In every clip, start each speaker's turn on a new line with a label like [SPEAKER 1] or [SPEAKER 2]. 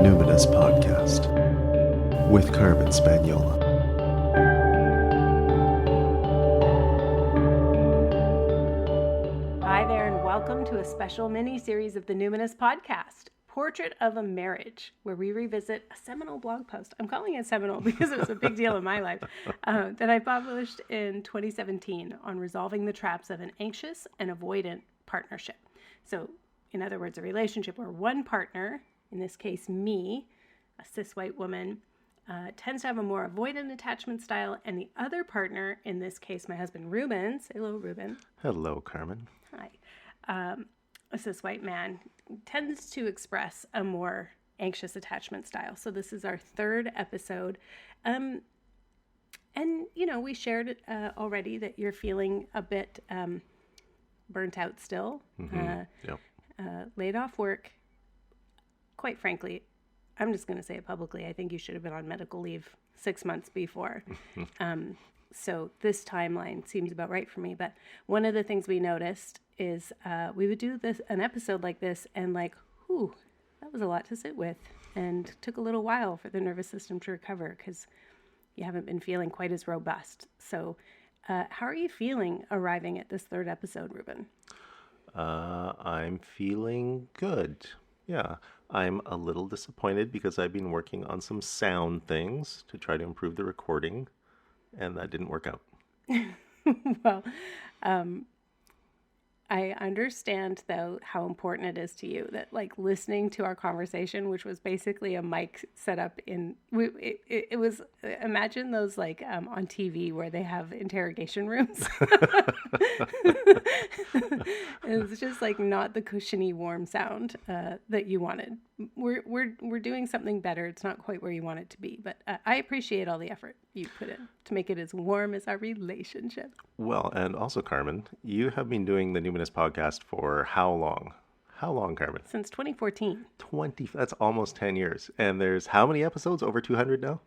[SPEAKER 1] Numinous Podcast with Carmen Spaniola.
[SPEAKER 2] Hi there, and welcome to a special mini-series of the Numinous Podcast, Portrait of a Marriage, where we revisit a seminal blog post. I'm calling it seminal because it was a big deal in my life, that I published in 2017 on resolving the traps of an anxious and avoidant partnership. So, in other words, a relationship where one partner, in this case me, a cis white woman, tends to have a more avoidant attachment style, and the other partner, in this case my husband Ruben, say hello Ruben.
[SPEAKER 1] Hello, Carmen.
[SPEAKER 2] Hi. A cis white man tends to express a more anxious attachment style. So this is our third episode. And, you know, we shared already that you're feeling a bit burnt out still, laid off work. Quite frankly, I'm just going to say it publicly. I think you should have been on medical leave 6 months before. So this timeline seems about right for me. But one of the things we noticed is we would do an episode like this and that was a lot to sit with, and took a little while for the nervous system to recover because you haven't been feeling quite as robust. So how are you feeling arriving at this third episode, Ruben?
[SPEAKER 1] I'm feeling good. Yeah, I'm a little disappointed because I've been working on some sound things to try to improve the recording, and that didn't work out.
[SPEAKER 2] Well, I understand, though, how important it is to you that, like, listening to our conversation, which was basically a mic set up it was, imagine those, like, on TV where they have interrogation rooms. It's just, like, not the cushiony, warm sound that you wanted. We're doing something better. It's not quite where you want it to be, but I appreciate all the effort you put in to make it as warm as our relationship.
[SPEAKER 1] Well, and also, Carmen, you have been doing the Numinous Podcast for how long? How long, Carmen?
[SPEAKER 2] Since 2014.
[SPEAKER 1] That's almost 10 years. And there's how many episodes? Over 200 now?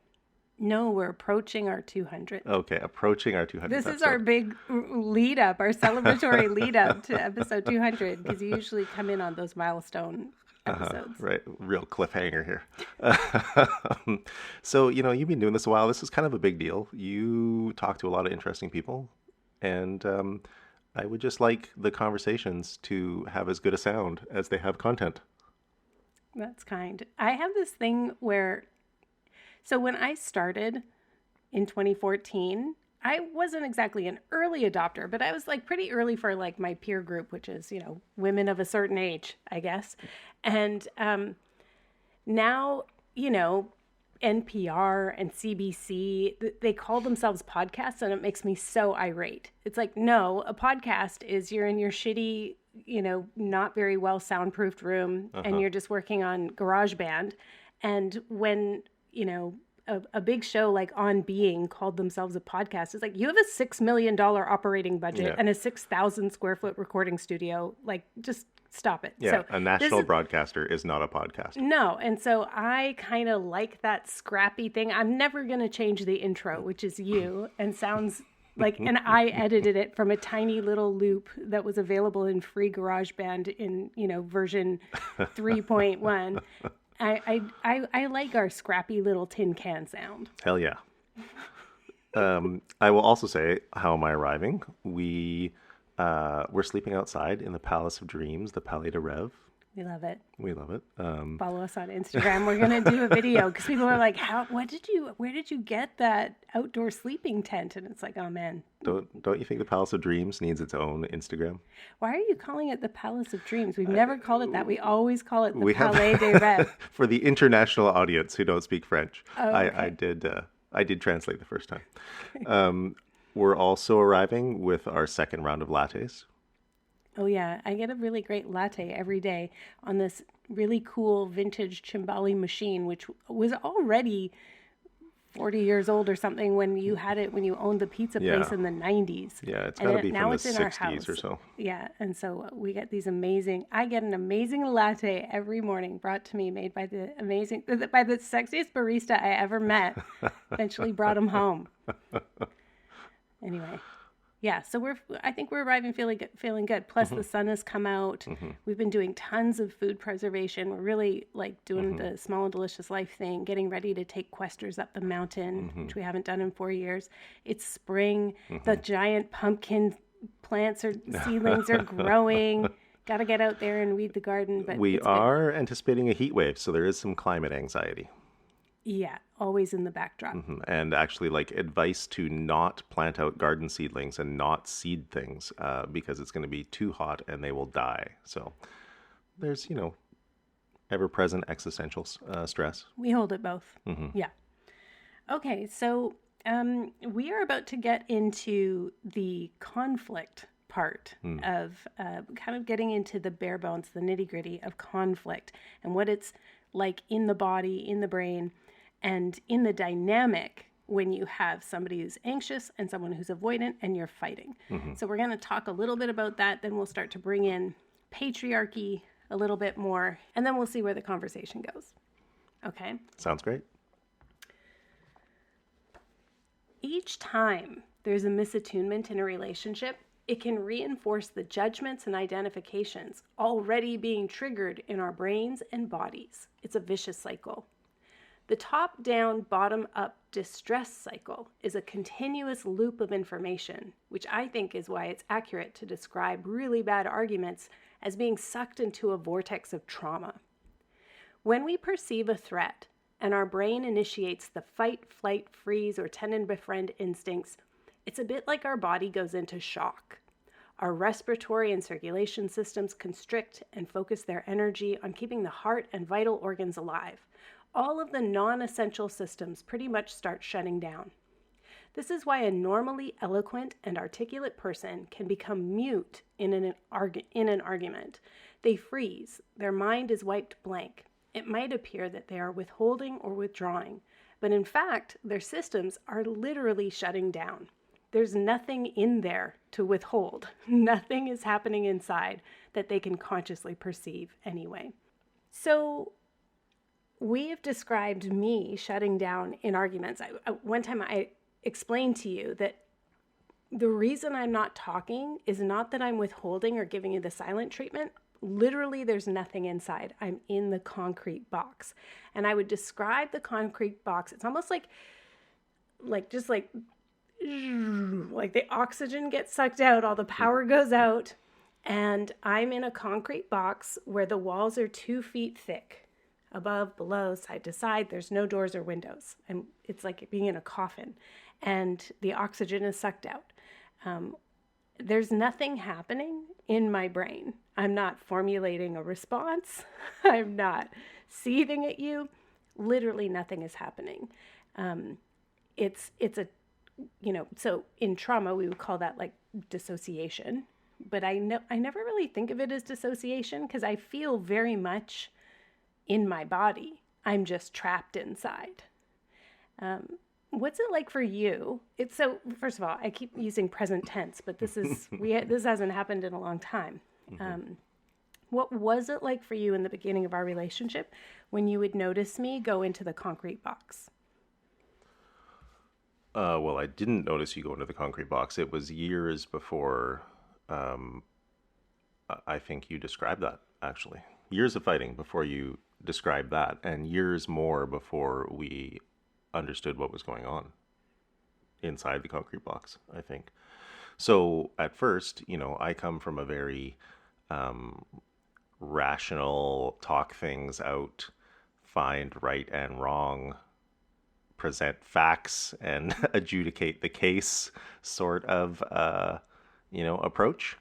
[SPEAKER 2] No, we're approaching our 200.
[SPEAKER 1] Okay, approaching our 200th
[SPEAKER 2] This is
[SPEAKER 1] episode.
[SPEAKER 2] our big lead up, our celebratory lead up to episode 200, because you usually come in on those milestone episodes.
[SPEAKER 1] Right, real cliffhanger here. So, you know, you've been doing this a while. This is kind of a big deal. You talk to a lot of interesting people, and I would just like the conversations to have as good a sound as they have content.
[SPEAKER 2] That's kind. I have this thing where, so when I started in 2014, I wasn't exactly an early adopter, but I was like pretty early for like my peer group, which is, you know, women of a certain age, I guess. And now, you know, NPR and CBC, they call themselves podcasts, and it makes me so irate. It's like, no, a podcast is you're in your shitty, you know, not very well soundproofed room, and you're just working on GarageBand. And when, you know, a big show like On Being called themselves a podcast, it's like, you have a $6 million operating budget and a 6,000 square foot recording studio. Like, just stop it.
[SPEAKER 1] Yeah, so a national broadcaster is not a podcast.
[SPEAKER 2] No, and so I kind of like that scrappy thing. I'm never going to change the intro, which is you, and sounds like, and I edited it from a tiny little loop that was available in free GarageBand in, you know, version 3.1. I like our scrappy little tin can sound.
[SPEAKER 1] Hell yeah. I will also say, how am I arriving? We're sleeping outside in the Palace of Dreams, the Palais de Rêve.
[SPEAKER 2] We love it.
[SPEAKER 1] We love it.
[SPEAKER 2] Follow us on Instagram. We're going to do a video because people are like, where did you get that outdoor sleeping tent? And it's like, oh man.
[SPEAKER 1] Don't you think the Palace of Dreams needs its own Instagram?
[SPEAKER 2] Why are you calling it the Palace of Dreams? We've never called it that. We always call it the Palais de Rêve.
[SPEAKER 1] For the international audience who don't speak French,
[SPEAKER 2] oh, okay.
[SPEAKER 1] I did translate the first time. We're also arriving with our second round of lattes.
[SPEAKER 2] Oh, yeah. I get a really great latte every day on this really cool vintage Cimbali machine, which was already 40 years old or something when you had it, when you owned the pizza place in the 90s.
[SPEAKER 1] Yeah, it's got to be
[SPEAKER 2] now
[SPEAKER 1] from the 60s or so.
[SPEAKER 2] Yeah, and so we get I get an amazing latte every morning brought to me, made by the sexiest barista I ever met. Eventually brought him home. Anyway. Yeah, so I think we're arriving feeling good. Plus,
[SPEAKER 1] Mm-hmm.
[SPEAKER 2] the sun has come out.
[SPEAKER 1] Mm-hmm.
[SPEAKER 2] We've been doing tons of food preservation. We're really like doing
[SPEAKER 1] Mm-hmm.
[SPEAKER 2] the small and delicious life thing, getting ready to take questers up the mountain,
[SPEAKER 1] Mm-hmm.
[SPEAKER 2] which we haven't done in 4 years. It's spring. The
[SPEAKER 1] Mm-hmm.
[SPEAKER 2] giant pumpkin plants or seedlings are growing. Got to get out there and weed the garden, but
[SPEAKER 1] We
[SPEAKER 2] it's good.
[SPEAKER 1] are anticipating a heat wave, so there is some climate anxiety.
[SPEAKER 2] Yeah, always in the backdrop.
[SPEAKER 1] And actually, like advice to not plant out garden seedlings and not seed things because it's going to be too hot and they will die. So there's, ever present existential stress.
[SPEAKER 2] We hold it both.
[SPEAKER 1] Mm-hmm.
[SPEAKER 2] Yeah. Okay, so we are about to get into the conflict part
[SPEAKER 1] Mm.
[SPEAKER 2] of kind of getting into the bare bones, the nitty gritty of conflict and what it's like in the body, in the brain, and in the dynamic when you have somebody who's anxious and someone who's avoidant and you're fighting.
[SPEAKER 1] Mm-hmm.
[SPEAKER 2] So we're going to talk a little bit about that. Then we'll start to bring in patriarchy a little bit more, and then we'll see where the conversation goes. Okay.
[SPEAKER 1] Sounds great.
[SPEAKER 2] Each time there's a misattunement in a relationship, it can reinforce the judgments and identifications already being triggered in our brains and bodies. It's a vicious cycle. The top down, bottom up distress cycle is a continuous loop of information, which I think is why it's accurate to describe really bad arguments as being sucked into a vortex of trauma. When we perceive a threat and our brain initiates the fight, flight, freeze, or tend and befriend instincts, it's a bit like our body goes into shock. Our respiratory and circulation systems constrict and focus their energy on keeping the heart and vital organs alive. All of the non-essential systems pretty much start shutting down. This is why a normally eloquent and articulate person can become mute in an argument. They freeze. Their mind is wiped blank. It might appear that they are withholding or withdrawing, but in fact, their systems are literally shutting down. There's nothing in there to withhold. Nothing is happening inside that they can consciously perceive anyway. So we have described me shutting down in arguments. One time I explained to you that the reason I'm not talking is not that I'm withholding or giving you the silent treatment. Literally, there's nothing inside. I'm in the concrete box. And I would describe the concrete box. It's almost like the oxygen gets sucked out, all the power goes out, and I'm in a concrete box where the walls are 2 feet thick. Above, below, side to side, there's no doors or windows. And it's like being in a coffin. And the oxygen is sucked out. There's nothing happening in my brain. I'm not formulating a response. I'm not seething at you. Literally nothing is happening. It's a, so in trauma, we would call that like dissociation. But I never really think of it as dissociation because I feel very much in my body. I'm just trapped inside. What's it like for you? It's so, first of all, I keep using present tense, but this hasn't happened in a long time.
[SPEAKER 1] Mm-hmm.
[SPEAKER 2] What was it like for you in the beginning of our relationship when you would notice me go into the concrete box?
[SPEAKER 1] Well, I didn't notice you go into the concrete box. It was years before I think you described that, actually. Years of fighting before you described that, and years more before we understood what was going on inside the concrete box, I think. So at first, I come from a very rational, talk things out, find right and wrong, present facts, and adjudicate the case sort of, approach.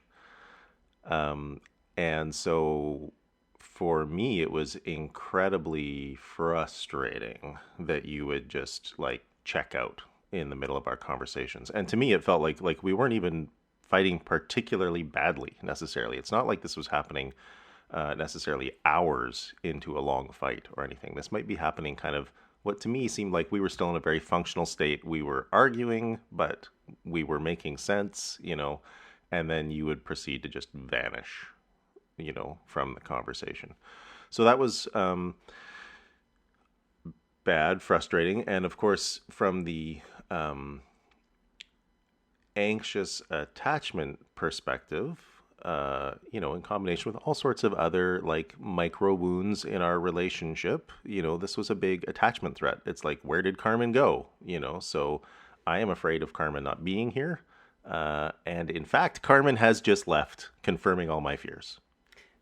[SPEAKER 1] And so for me, it was incredibly frustrating that you would just like check out in the middle of our conversations. And to me, it felt like we weren't even fighting particularly badly necessarily. It's not like this was happening necessarily hours into a long fight or anything. This might be happening kind of what to me seemed like we were still in a very functional state. We were arguing, but we were making sense, and then you would proceed to just vanish, from the conversation. So that was bad, frustrating, and of course, from the anxious attachment perspective, in combination with all sorts of other like micro wounds in our relationship, this was a big attachment threat. It's like, where did Carmen go? So I am afraid of Carmen not being here. And in fact, Carmen has just left, confirming all my fears.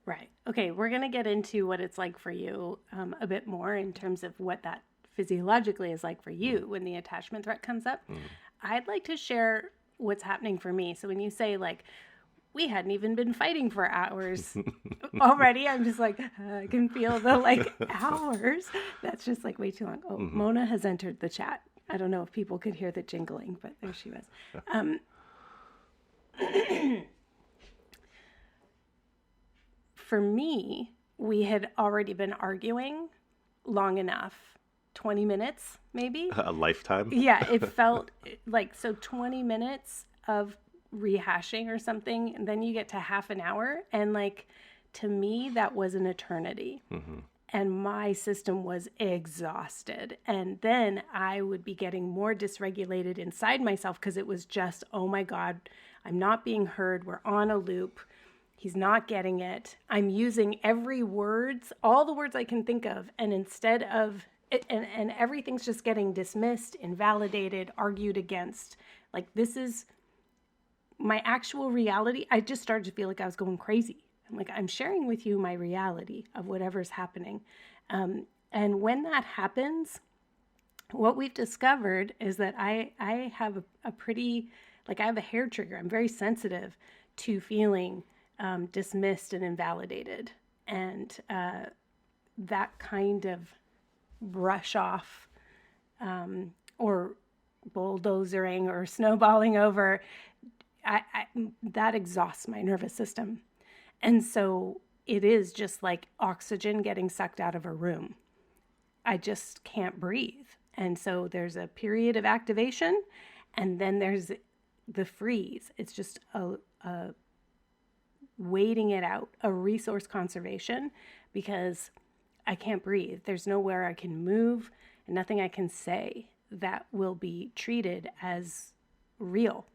[SPEAKER 2] Right. Okay, we're going to get into what it's like for you a bit more in terms of what that physiologically is like for you when the attachment threat comes up. I'd like to share what's happening for me. So when you say like, we hadn't even been fighting for hours already, I'm just like, I can feel the like hours. That's just like way too long. Oh, Mona has entered the chat. I don't know if people could hear the jingling, but there she was. For me, we had already been arguing long enough. 20 minutes, maybe?
[SPEAKER 1] A lifetime?
[SPEAKER 2] Yeah, it felt like, so 20 minutes of rehashing or something, and then you get to half an hour. And like, to me, that was an eternity. And my system was exhausted. And then I would be getting more dysregulated inside myself because it was just, oh my God, I'm not being heard. We're on a loop. He's not getting it. I'm using every words, all the words I can think of. And instead of, and everything's just getting dismissed, invalidated, argued against. Like, this is my actual reality. I just started to feel like I was going crazy. I'm like, I'm sharing with you my reality of whatever's happening. And when that happens, what we've discovered is that I have a pretty, like, I have a hair trigger. I'm very sensitive to feeling dismissed and invalidated. And that kind of brush off or bulldozering or snowballing over, that exhausts my nervous system. And so it is just like oxygen getting sucked out of a room. I just can't breathe. And so there's a period of activation, and then there's the freeze. It's just a waiting it out, a resource conservation, because I can't breathe. There's nowhere I can move and nothing I can say that will be treated as real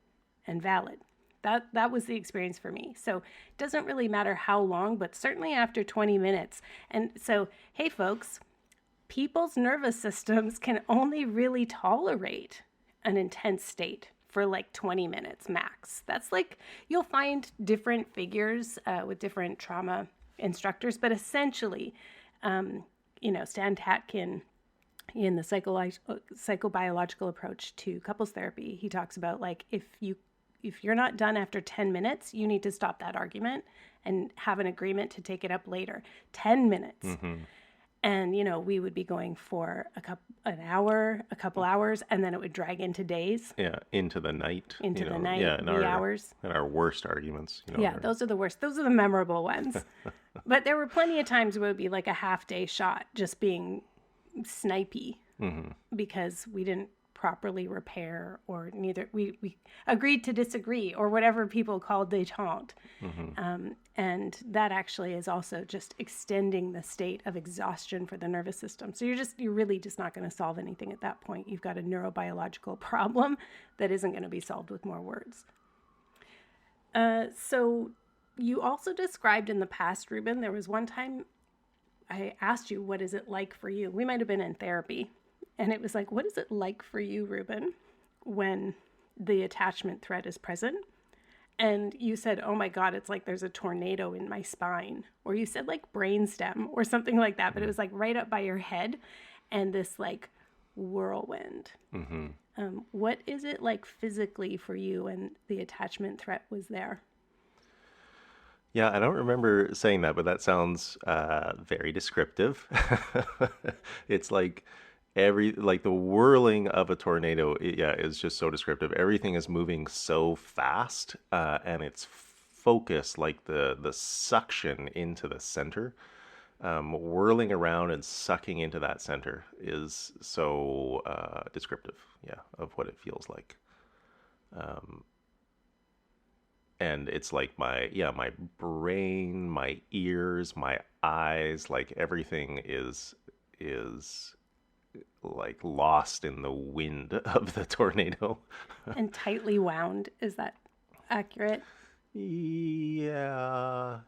[SPEAKER 2] and valid. That was the experience for me. So it doesn't really matter how long, but certainly after 20 minutes. And so, hey folks, people's nervous systems can only really tolerate an intense state for like 20 minutes max. That's like, you'll find different figures with different trauma instructors, but essentially, Stan Tatkin, in the psychobiological approach to couples therapy, he talks about like, if you're not done after 10 minutes, you need to stop that argument and have an agreement to take it up later. 10 minutes. And, we would be going for an hour, a couple hours, and then it would drag into days.
[SPEAKER 1] Yeah, into the night.
[SPEAKER 2] Into the night,
[SPEAKER 1] yeah,
[SPEAKER 2] 3 hours.
[SPEAKER 1] And our worst arguments.
[SPEAKER 2] Yeah, those are the worst. Those are the memorable ones. But there were plenty of times where it would be like a half-day shot just being snipey because we didn't properly repair, or we agreed to disagree, or whatever people call détente. And that actually is also just extending the state of exhaustion for the nervous system. So you're really just not going to solve anything at that point. You've got a neurobiological problem that isn't going to be solved with more words. So you also described in the past, Ruben, there was one time I asked you, what is it like for you? We might have been in therapy. And it was like, what is it like for you, Ruben, when the attachment threat is present? And you said, oh my God, it's like there's a tornado in my spine. Or you said like brainstem or something like that. But it was like right up by your head and this like whirlwind. What is it like physically for you when the attachment threat was there?
[SPEAKER 1] Yeah, I don't remember saying that, but that sounds very descriptive. It's like the whirling of a tornado, is just so descriptive. Everything is moving so fast, and it's focused, like the suction into the center, whirling around and sucking into that center is so descriptive, of what it feels like. And it's like my brain, my ears, my eyes, like everything is like lost in the wind of the tornado.
[SPEAKER 2] And tightly wound. Is that accurate?
[SPEAKER 1] Yeah.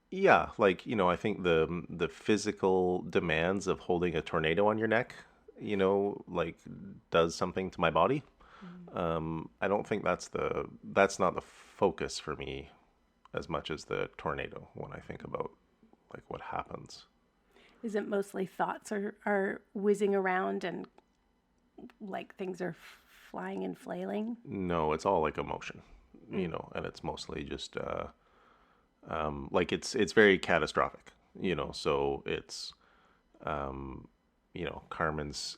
[SPEAKER 1] Yeah, like, I think the physical demands of holding a tornado on your neck, like does something to my body. I don't think that's not the focus for me as much as the tornado when I think about like what happens.
[SPEAKER 2] Is it mostly thoughts are whizzing around and like things are flying and flailing?
[SPEAKER 1] No, it's all like emotion, and it's mostly just like it's very catastrophic, so it's Carmen's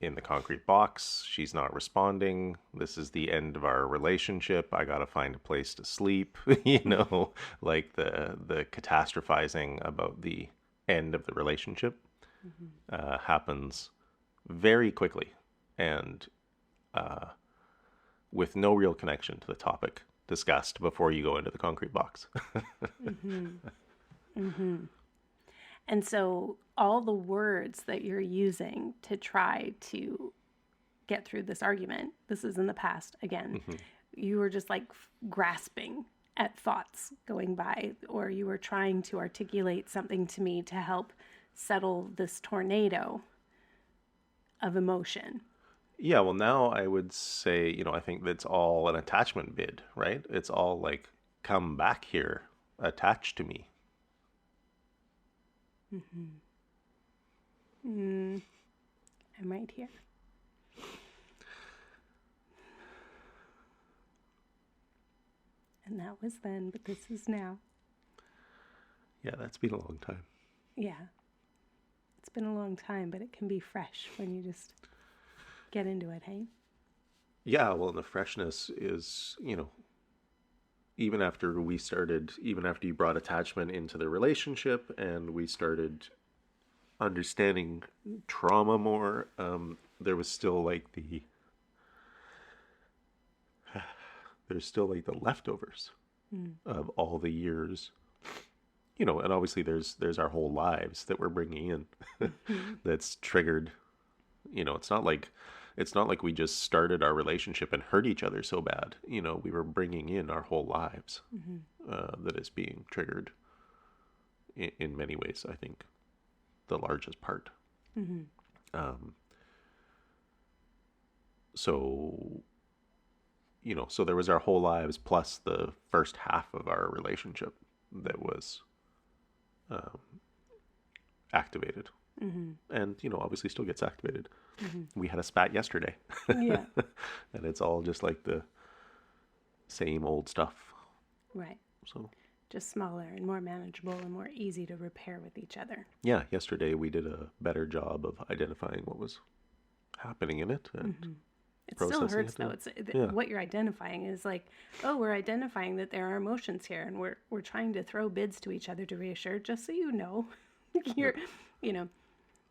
[SPEAKER 1] in the concrete box. She's not responding. This is the end of our relationship. I gotta find a place to sleep. Like the catastrophizing about the end of the relationship happens very quickly and with no real connection to the topic discussed before you go into the concrete box.
[SPEAKER 2] And so all the words that you're using to try to get through this argument, this is in the past again, you were just like grasping at thoughts going by, or you were trying to articulate something to me to help settle this tornado of emotion.
[SPEAKER 1] Yeah, well, now I would say, I think that's all an attachment bid, right? It's all like, come back here, attach to me.
[SPEAKER 2] I'm right here. And that was then, but this is now.
[SPEAKER 1] Yeah, that's been a long time.
[SPEAKER 2] Yeah. It's been a long time, but it can be fresh when you just get into it, hey?
[SPEAKER 1] Yeah, well, and the freshness is, even after you brought attachment into the relationship and we started understanding trauma more, there was still like there's still like the leftovers of all the years, and obviously there's our whole lives that we're bringing in that's triggered. It's not like we just started our relationship and hurt each other so bad. We were bringing in our whole lives that is being triggered in many ways. I think the largest part. So so there was our whole lives plus the first half of our relationship that was activated, and obviously still gets activated. We had a spat yesterday.
[SPEAKER 2] Yeah.
[SPEAKER 1] And it's all just like the same old stuff.
[SPEAKER 2] Right.
[SPEAKER 1] So
[SPEAKER 2] Just smaller and more manageable and more easy to repair with each other.
[SPEAKER 1] yeah, yesterday we did a better job of identifying what was happening in it and
[SPEAKER 2] It still hurts though.
[SPEAKER 1] Yeah.
[SPEAKER 2] What you're identifying is like, oh, we're identifying that there are emotions here, and we're trying to throw bids to each other to reassure. Just so you know, you're,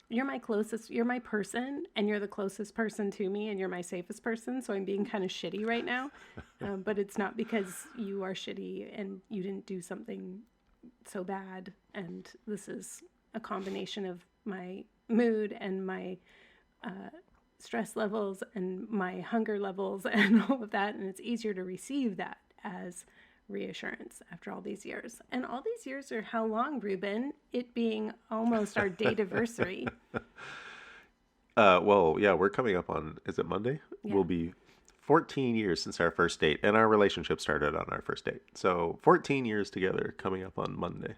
[SPEAKER 2] you're my closest, you're my person, and you're the closest person to me, and you're my safest person. So I'm being kind of shitty right now, but it's not because you are shitty and you didn't do something so bad. And this is a combination of my mood and my stress levels and my hunger levels and all of that, and it's easier to receive that as reassurance after all these years. And all these years are how long, Ruben? It being almost our date anniversary.
[SPEAKER 1] Well, yeah, we're coming up on, is it Monday?
[SPEAKER 2] Yeah.
[SPEAKER 1] We'll be 14 years since our first date, and our relationship started on our first date. So 14 years together coming up on Monday.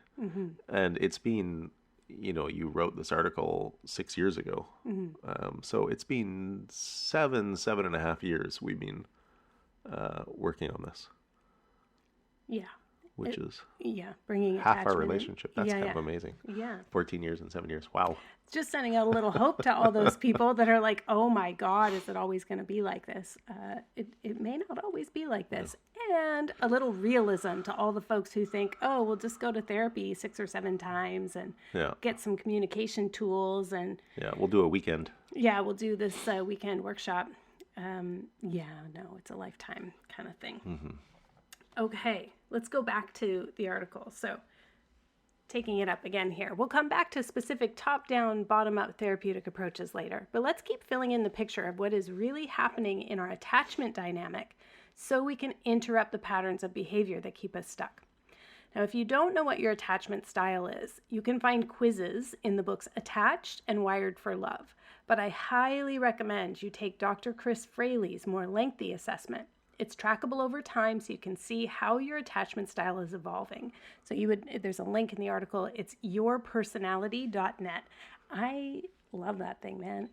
[SPEAKER 1] And it's been, you wrote this article 6 years ago. So it's been 7.5 years we've been working on this.
[SPEAKER 2] Yeah.
[SPEAKER 1] Which is
[SPEAKER 2] bringing
[SPEAKER 1] half our relationship. That's kind of amazing.
[SPEAKER 2] Yeah.
[SPEAKER 1] 14 years and 7 years. Wow.
[SPEAKER 2] Just sending out a little hope to all those people that are like, oh my God, is it always going to be like this? It may not always be like this. Yeah. And a little realism to all the folks who think, oh, we'll just go to therapy 6 or 7 times and get some communication tools. And
[SPEAKER 1] yeah, we'll do a weekend.
[SPEAKER 2] Yeah, we'll do this weekend workshop. No, it's a lifetime kind of thing. Okay, let's go back to the article. So taking it up again here. We'll come back to specific top-down, bottom-up therapeutic approaches later, but let's keep filling in the picture of what is really happening in our attachment dynamic so we can interrupt the patterns of behavior that keep us stuck. Now, if you don't know what your attachment style is, you can find quizzes in the books Attached and Wired for Love, but I highly recommend you take Dr. Chris Fraley's more lengthy assessment. It's trackable over time so you can see how your attachment style is evolving. So there's a link in the article. It's yourpersonality.net. I love that thing, man.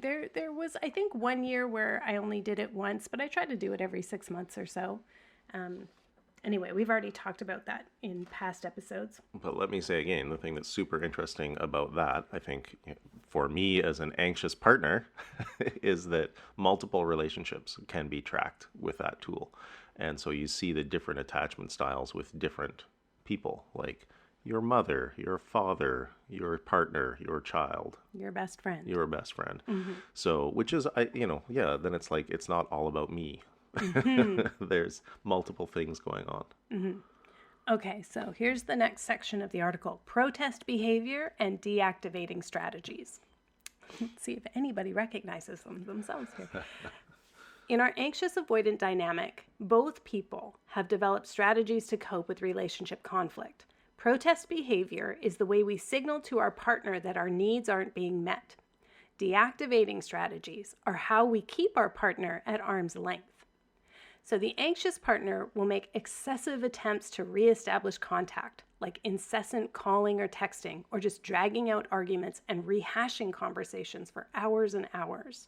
[SPEAKER 2] There was, I think, 1 year where I only did it once, but I try to do it every 6 months or so. Anyway, we've already talked about that in past episodes.
[SPEAKER 1] But let me say again, the thing that's super interesting about that, I think, for me as an anxious partner, is that multiple relationships can be tracked with that tool. And so you see the different attachment styles with different people, like your mother, your father, your partner, your child.
[SPEAKER 2] Your best friend.
[SPEAKER 1] Your best friend.
[SPEAKER 2] Mm-hmm.
[SPEAKER 1] So, which is, then it's like, it's not all about me.
[SPEAKER 2] Mm-hmm.
[SPEAKER 1] There's multiple things going on.
[SPEAKER 2] Mm-hmm. Okay, so here's the next section of the article: protest behavior and deactivating strategies. Let's see if anybody recognizes them themselves here. In our anxious avoidant dynamic, both people have developed strategies to cope with relationship conflict. Protest behavior is the way we signal to our partner that our needs aren't being met. Deactivating strategies are how we keep our partner at arm's length. So the anxious partner will make excessive attempts to reestablish contact, like incessant calling or texting, or just dragging out arguments and rehashing conversations for hours and hours.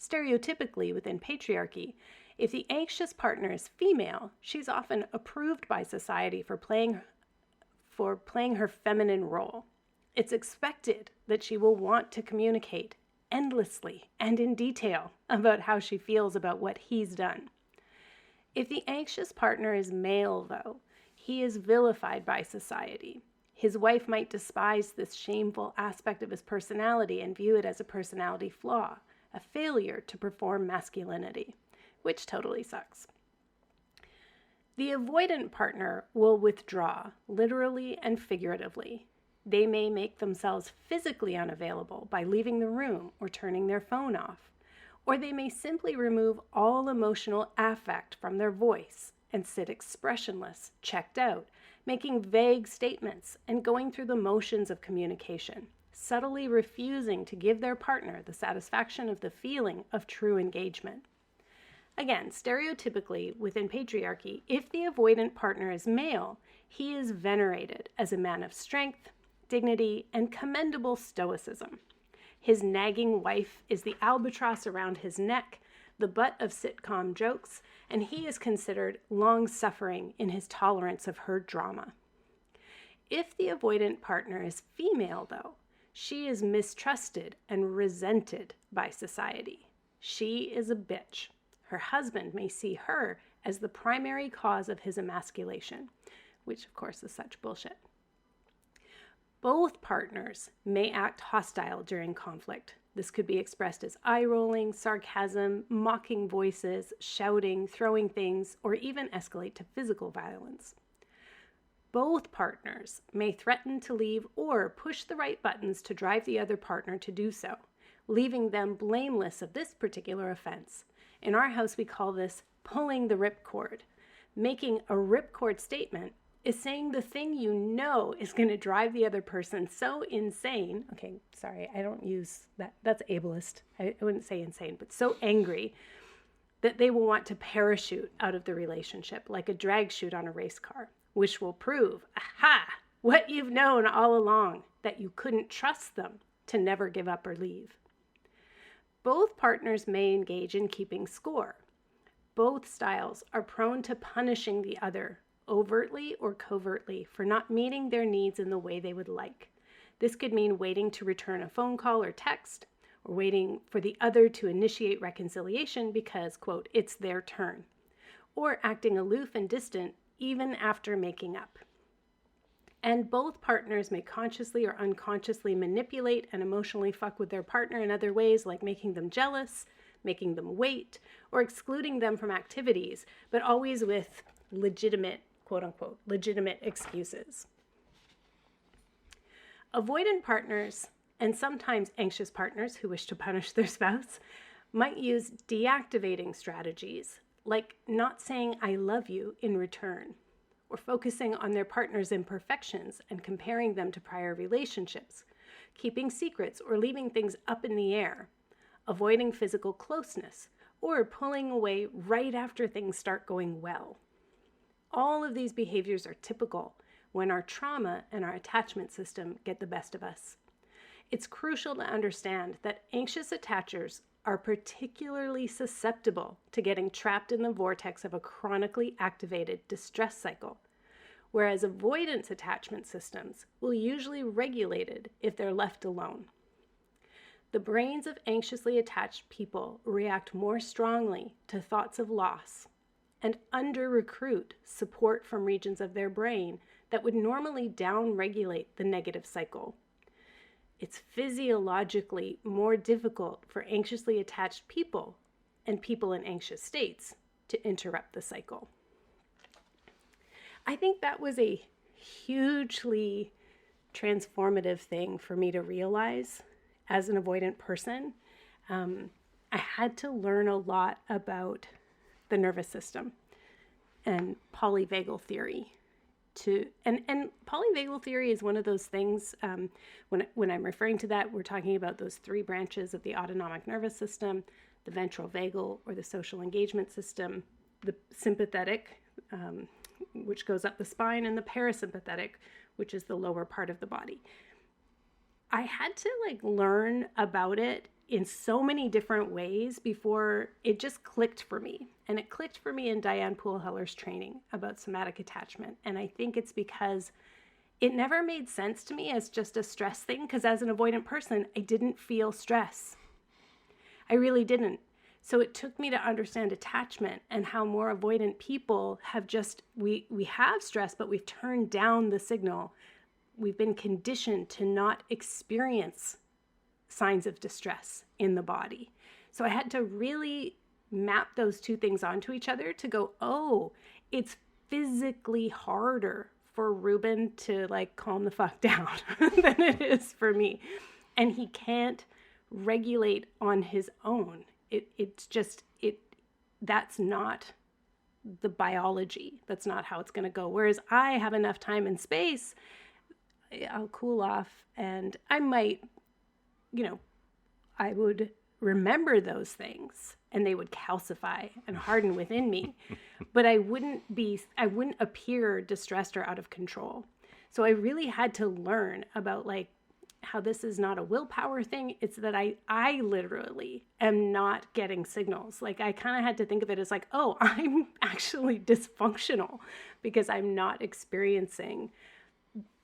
[SPEAKER 2] Stereotypically, within patriarchy, if the anxious partner is female, she's often approved by society for playing her feminine role. It's expected that she will want to communicate endlessly and in detail about how she feels about what he's done. If the anxious partner is male, though, he is vilified by society. His wife might despise this shameful aspect of his personality and view it as a personality flaw, a failure to perform masculinity, which totally sucks. The avoidant partner will withdraw, literally and figuratively. They may make themselves physically unavailable by leaving the room or turning their phone off. Or they may simply remove all emotional affect from their voice and sit expressionless, checked out, making vague statements and going through the motions of communication, subtly refusing to give their partner the satisfaction of the feeling of true engagement. Again, stereotypically within patriarchy, if the avoidant partner is male, he is venerated as a man of strength, dignity, and commendable stoicism. His nagging wife is the albatross around his neck, the butt of sitcom jokes, and he is considered long-suffering in his tolerance of her drama. If the avoidant partner is female, though, she is mistrusted and resented by society. She is a bitch. Her husband may see her as the primary cause of his emasculation, which of course is such bullshit. Both partners may act hostile during conflict. This could be expressed as eye-rolling, sarcasm, mocking voices, shouting, throwing things, or even escalate to physical violence. Both partners may threaten to leave or push the right buttons to drive the other partner to do so, leaving them blameless of this particular offense. In our house, we call this pulling the ripcord. Making a ripcord statement is saying the thing you know is going to drive the other person so insane. Okay, sorry, I don't use that. That's ableist. I wouldn't say insane, but so angry that they will want to parachute out of the relationship like a drag chute on a race car, which will prove, aha, what you've known all along, that you couldn't trust them to never give up or leave. Both partners may engage in keeping score. Both styles are prone to punishing the other overtly or covertly for not meeting their needs in the way they would like. This could mean waiting to return a phone call or text, or waiting for the other to initiate reconciliation because, quote, it's their turn, or acting aloof and distant even after making up. And both partners may consciously or unconsciously manipulate and emotionally fuck with their partner in other ways, like making them jealous, making them wait, or excluding them from activities, but always with legitimate, quote unquote, legitimate excuses. Avoidant partners, and sometimes anxious partners who wish to punish their spouse, might use deactivating strategies, like not saying I love you in return, or focusing on their partner's imperfections and comparing them to prior relationships, keeping secrets or leaving things up in the air, avoiding physical closeness, or pulling away right after things start going well. All of these behaviors are typical when our trauma and our attachment system get the best of us. It's crucial to understand that anxious attachers are particularly susceptible to getting trapped in the vortex of a chronically activated distress cycle, whereas avoidance attachment systems will usually be regulated if they're left alone. The brains of anxiously attached people react more strongly to thoughts of loss and under-recruit support from regions of their brain that would normally down-regulate the negative cycle. It's physiologically more difficult for anxiously attached people and people in anxious states to interrupt the cycle. I think that was a hugely transformative thing for me to realize as an avoidant person. I had to learn a lot about the nervous system and polyvagal theory. And polyvagal theory is one of those things, when I'm referring to that, we're talking about those three branches of the autonomic nervous system, the ventral vagal or the social engagement system, the sympathetic, which goes up the spine, and the parasympathetic, which is the lower part of the body. I had to learn about it in so many different ways before it just clicked for me. And it clicked for me in Diane Poole-Heller's training about somatic attachment. And I think it's because it never made sense to me as just a stress thing, because as an avoidant person, I didn't feel stress. I really didn't. So it took me to understand attachment and how more avoidant people have we have stress, but we've turned down the signal. We've been conditioned to not experience signs of distress in the body. So I had to really map those two things onto each other to go, oh, it's physically harder for Ruben to calm the fuck down than it is for me. And he can't regulate on his own. That's not the biology. That's not how it's going to go. Whereas I have enough time and space, I'll cool off, and I might, I would remember those things and they would calcify and harden within me, but I wouldn't appear distressed or out of control. So I really had to learn about how this is not a willpower thing. It's that I literally am not getting signals. I kind of had to think of it as oh, I'm actually dysfunctional because I'm not experiencing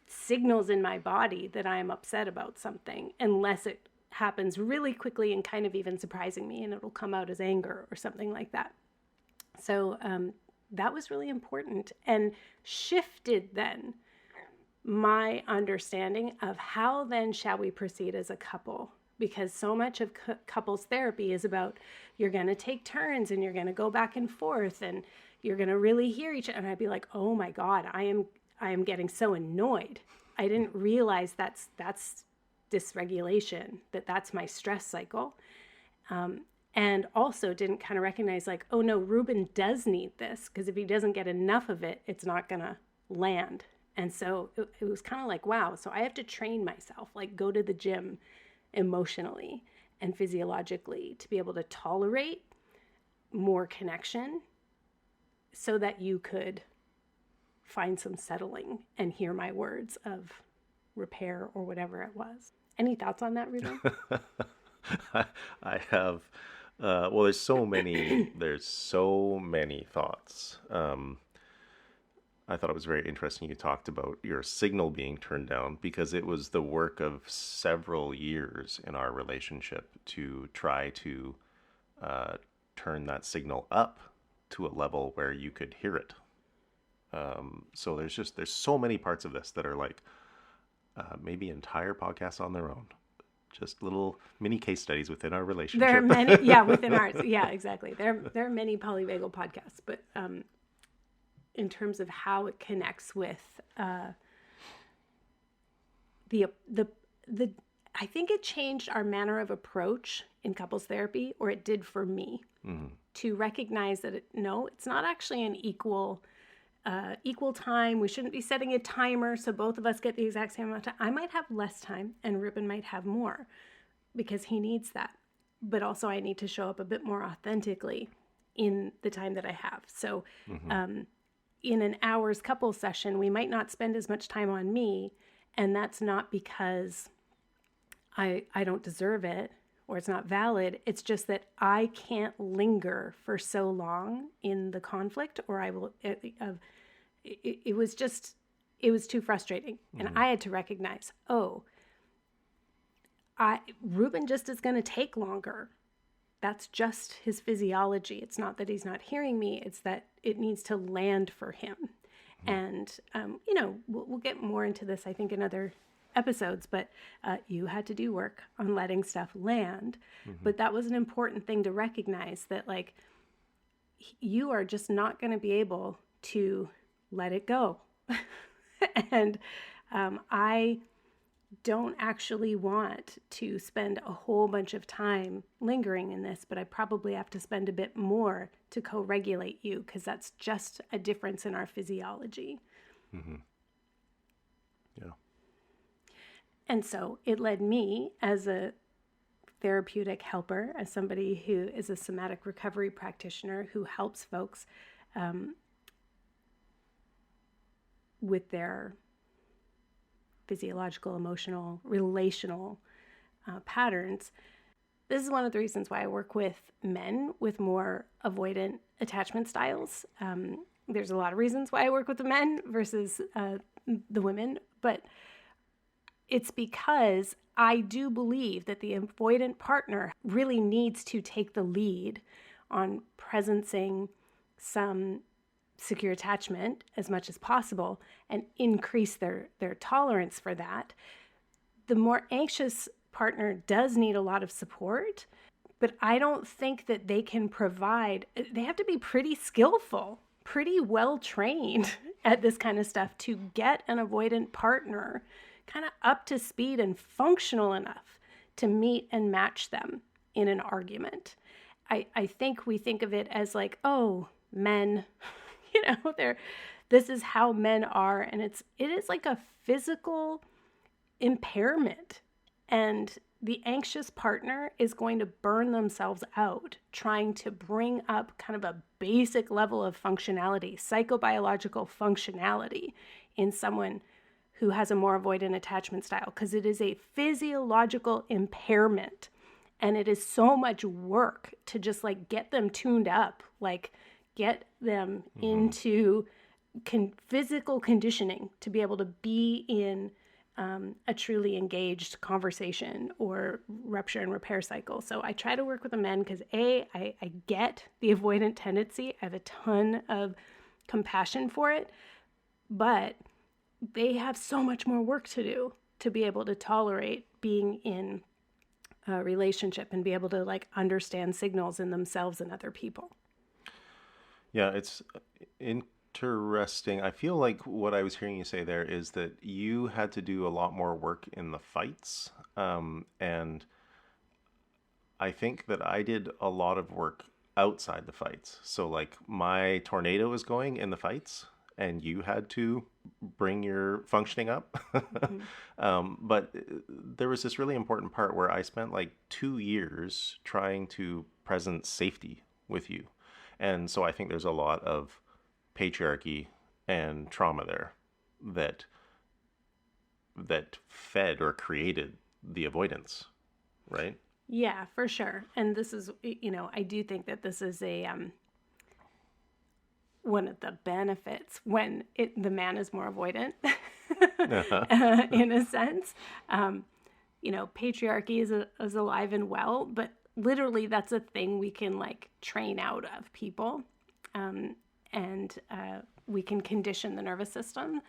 [SPEAKER 2] signals in my body that I am upset about something, unless it happens really quickly and kind of even surprising me, and it'll come out as anger or something like that. So that was really important and shifted then my understanding of how then shall we proceed as a couple, because so much of couples therapy is about you're going to take turns and you're going to go back and forth and you're going to really hear each other. And I'd be like, oh my God, I am getting so annoyed. I didn't realize that's dysregulation, that's my stress cycle. And also didn't kind of recognize oh no, Ruben does need this, because if he doesn't get enough of it, it's not going to land. And so it was kind of wow, so I have to train myself, go to the gym emotionally and physiologically to be able to tolerate more connection so that you could find some settling and hear my words of repair or whatever it was. Any thoughts on that, Ruben?
[SPEAKER 1] I have, well, there's so many thoughts. I thought it was very interesting you talked about your signal being turned down, because it was the work of several years in our relationship to try to turn that signal up to a level where you could hear it. So there's so many parts of this that are maybe entire podcasts on their own. Just little mini case studies within our relationship.
[SPEAKER 2] There are many, within ours. Yeah, exactly. There are many polyvagal podcasts, but in terms of how it connects with the I think it changed our manner of approach in couples therapy, or it did for me, to recognize that no, it's not actually an equal time. We shouldn't be setting a timer so both of us get the exact same amount of time. I might have less time and Ruben might have more because he needs that. But also I need to show up a bit more authentically in the time that I have. So in an hour's couple session, we might not spend as much time on me. And that's not because I don't deserve it or it's not valid. It's just that I can't linger for so long in the conflict, or I will, it was too frustrating. And I had to recognize, Ruben just is going to take longer. That's just his physiology. It's not that he's not hearing me. It's that it needs to land for him. And, we'll get more into this, I think, in other episodes, but you had to do work on letting stuff land. But that was an important thing to recognize, that like, you are just not going to be able to let it go. And I don't actually want to spend a whole bunch of time lingering in this, but I probably have to spend a bit more to co-regulate you, because that's just a difference in our physiology.
[SPEAKER 1] Yeah.
[SPEAKER 2] And so it led me, as a therapeutic helper, as somebody who is a somatic recovery practitioner who helps folks with their physiological, emotional, relational patterns. This is one of the reasons why I work with men with more avoidant attachment styles. There's a lot of reasons why I work with the men versus the women, but it's because I do believe that the avoidant partner really needs to take the lead on presencing some secure attachment as much as possible and increase their tolerance for that. The more anxious partner does need a lot of support, but I don't think that they can provide. They have to be pretty skillful, pretty well trained at this kind of stuff to get an avoidant partner kind of up to speed and functional enough to meet and match them in an argument. I think we think of it as like, oh, men, this is how men are. And it is like a physical impairment. And the anxious partner is going to burn themselves out trying to bring up kind of a basic level of functionality, psychobiological functionality in someone who has a more avoidant attachment style, because it is a physiological impairment. And it is so much work to just like get them tuned up, like get them into physical conditioning to be able to be in a truly engaged conversation or rupture and repair cycle. So I try to work with the men because I get the avoidant tendency. I have a ton of compassion for it, but they have so much more work to do to be able to tolerate being in a relationship and be able to like understand signals in themselves and other people.
[SPEAKER 1] Yeah, it's interesting. I feel like what I was hearing you say there is that you had to do a lot more work in the fights. And I think that I did a lot of work outside the fights. So like my tornado was going in the fights and you had to bring your functioning up. But there was this really important part where I spent like 2 years trying to present safety with you. And so I think there's a lot of patriarchy and trauma there that fed or created the avoidance, right?
[SPEAKER 2] Yeah, for sure. And this is, I do think that this is one of the benefits when the man is more avoidant, in a sense. Patriarchy is alive and well, but literally that's a thing we can like train out of people. And we can condition the nervous system.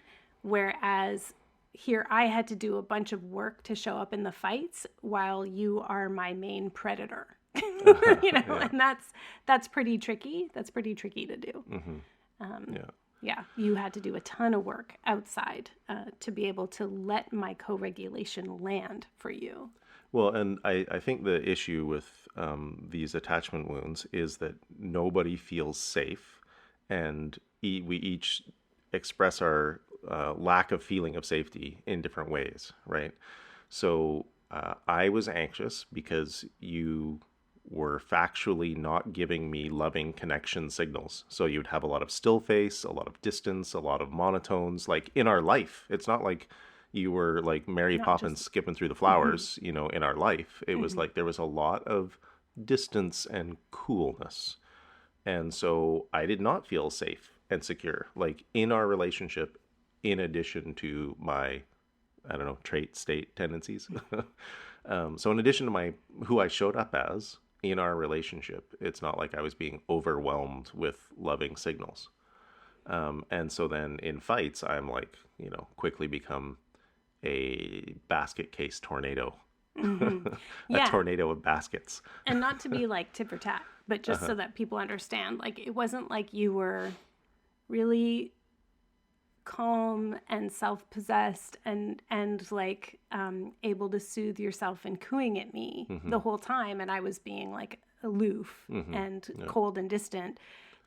[SPEAKER 2] Whereas here I had to do a bunch of work to show up in the fights while you are my main predator.
[SPEAKER 1] Yeah.
[SPEAKER 2] And that's pretty tricky. That's pretty tricky to do.
[SPEAKER 1] Yeah.
[SPEAKER 2] Yeah, you had to do a ton of work outside to be able to let my co-regulation land for you.
[SPEAKER 1] Well, and I think the issue with these attachment wounds is that nobody feels safe, and we each express our lack of feeling of safety in different ways, right? So I was anxious because you were factually not giving me loving connection signals. So you'd have a lot of still face, a lot of distance, a lot of monotones, like in our life. It's not like you were like Mary
[SPEAKER 2] Not
[SPEAKER 1] Poppins
[SPEAKER 2] just,
[SPEAKER 1] skipping through the
[SPEAKER 2] hmm
[SPEAKER 1] flowers, in our life. It was like there was a lot of distance and coolness. And so I did not feel safe and secure, like in our relationship, in addition to my, I don't know, trait, state, tendencies. So in addition to my who I showed up as in our relationship, it's not like I was being overwhelmed with loving signals. And so then in fights, I'm like, quickly become a basket case tornado,
[SPEAKER 2] hmm
[SPEAKER 1] a
[SPEAKER 2] Yeah,
[SPEAKER 1] tornado of baskets.
[SPEAKER 2] and not to be like tit for tat, but just so that people understand, like it wasn't like you were really calm and self-possessed and like able to soothe yourself and cooing at me
[SPEAKER 1] Hmm.
[SPEAKER 2] the whole time, and I was being like aloof
[SPEAKER 1] Hmm.
[SPEAKER 2] and
[SPEAKER 1] Yeah.
[SPEAKER 2] cold and distant.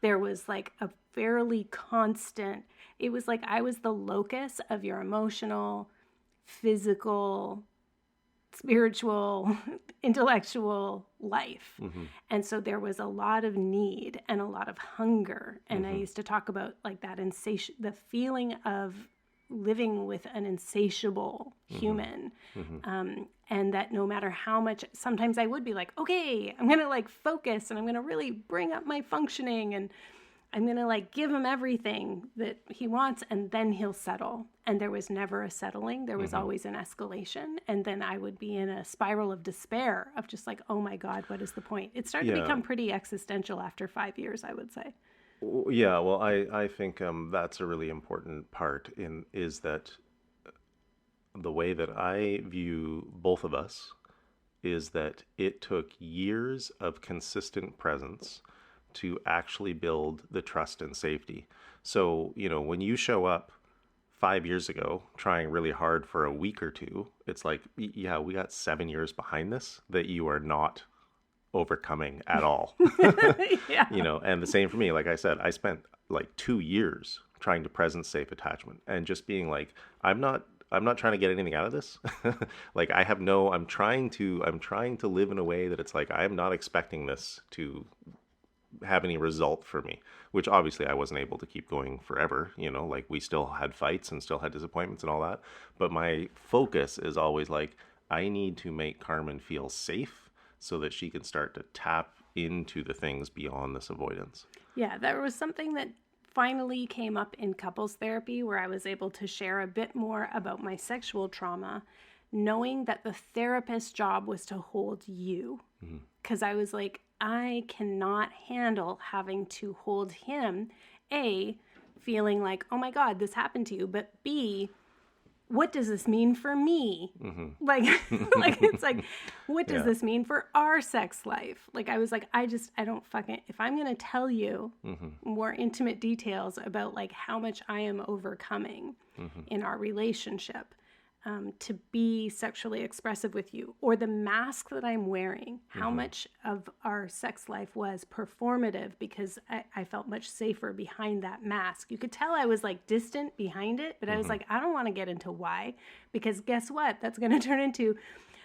[SPEAKER 2] There was like a fairly constant, it was like I was the locus of your emotional, physical, spiritual, intellectual life.
[SPEAKER 1] Hmm.
[SPEAKER 2] And so there was a lot of need and a lot of hunger. And I
[SPEAKER 1] Hmm.
[SPEAKER 2] used to talk about like that the feeling of living with an insatiable
[SPEAKER 1] Hmm.
[SPEAKER 2] human.
[SPEAKER 1] Hmm.
[SPEAKER 2] And that no matter how much, sometimes I would be like, okay, I'm going to like focus and I'm going to really bring up my functioning and I'm going to like give him everything that he wants and then he'll settle. And there was never a settling. There was
[SPEAKER 1] Hmm.
[SPEAKER 2] always an escalation. And then I would be in a spiral of despair of just like, oh my God, what is the point? It started to
[SPEAKER 1] Yeah.
[SPEAKER 2] become pretty existential after 5 years, I would say.
[SPEAKER 1] Yeah. Well, I think that's a really important part in is that the way that I view both of us is that it took years of consistent presence to actually build the trust and safety. So, when you show up 5 years ago trying really hard for a week or two, it's like, yeah, we got 7 years behind this that you are not overcoming at all.
[SPEAKER 2] Yeah.
[SPEAKER 1] And the same for me. Like I said, I spent like 2 years trying to present safe attachment and just being like, I'm not trying to get anything out of this. Like I have no, I'm trying to live in a way that it's like, I'm not expecting this to have any result for me, which obviously I wasn't able to keep going forever. Like we still had fights and still had disappointments and all that. But my focus is always like, I need to make Carmen feel safe so that she can start to tap into the things beyond this avoidance.
[SPEAKER 2] Yeah, there was something that finally came up in couples therapy where I was able to share a bit more about my sexual trauma, knowing that the therapist's job was to hold you.
[SPEAKER 1] Mm-hmm.
[SPEAKER 2] Because I was like, I cannot handle having to hold him, A, feeling like, oh my God, this happened to you, but B, what does this mean for me?
[SPEAKER 1] Mm-hmm.
[SPEAKER 2] Like, like it's like, what does
[SPEAKER 1] Yeah.
[SPEAKER 2] this mean for our sex life? Like, I was like, I don't fucking, if I'm going to tell you
[SPEAKER 1] Mm-hmm.
[SPEAKER 2] more intimate details about like how much I am overcoming
[SPEAKER 1] Mm-hmm.
[SPEAKER 2] in our relationship, to be sexually expressive with you, or the mask that I'm wearing, how
[SPEAKER 1] Mm-hmm.
[SPEAKER 2] much of our sex life was performative because I felt much safer behind that mask. You could tell I was like distant behind it, but I was
[SPEAKER 1] Mm-hmm.
[SPEAKER 2] like, I don't want to get into why, because guess what? That's going to turn into,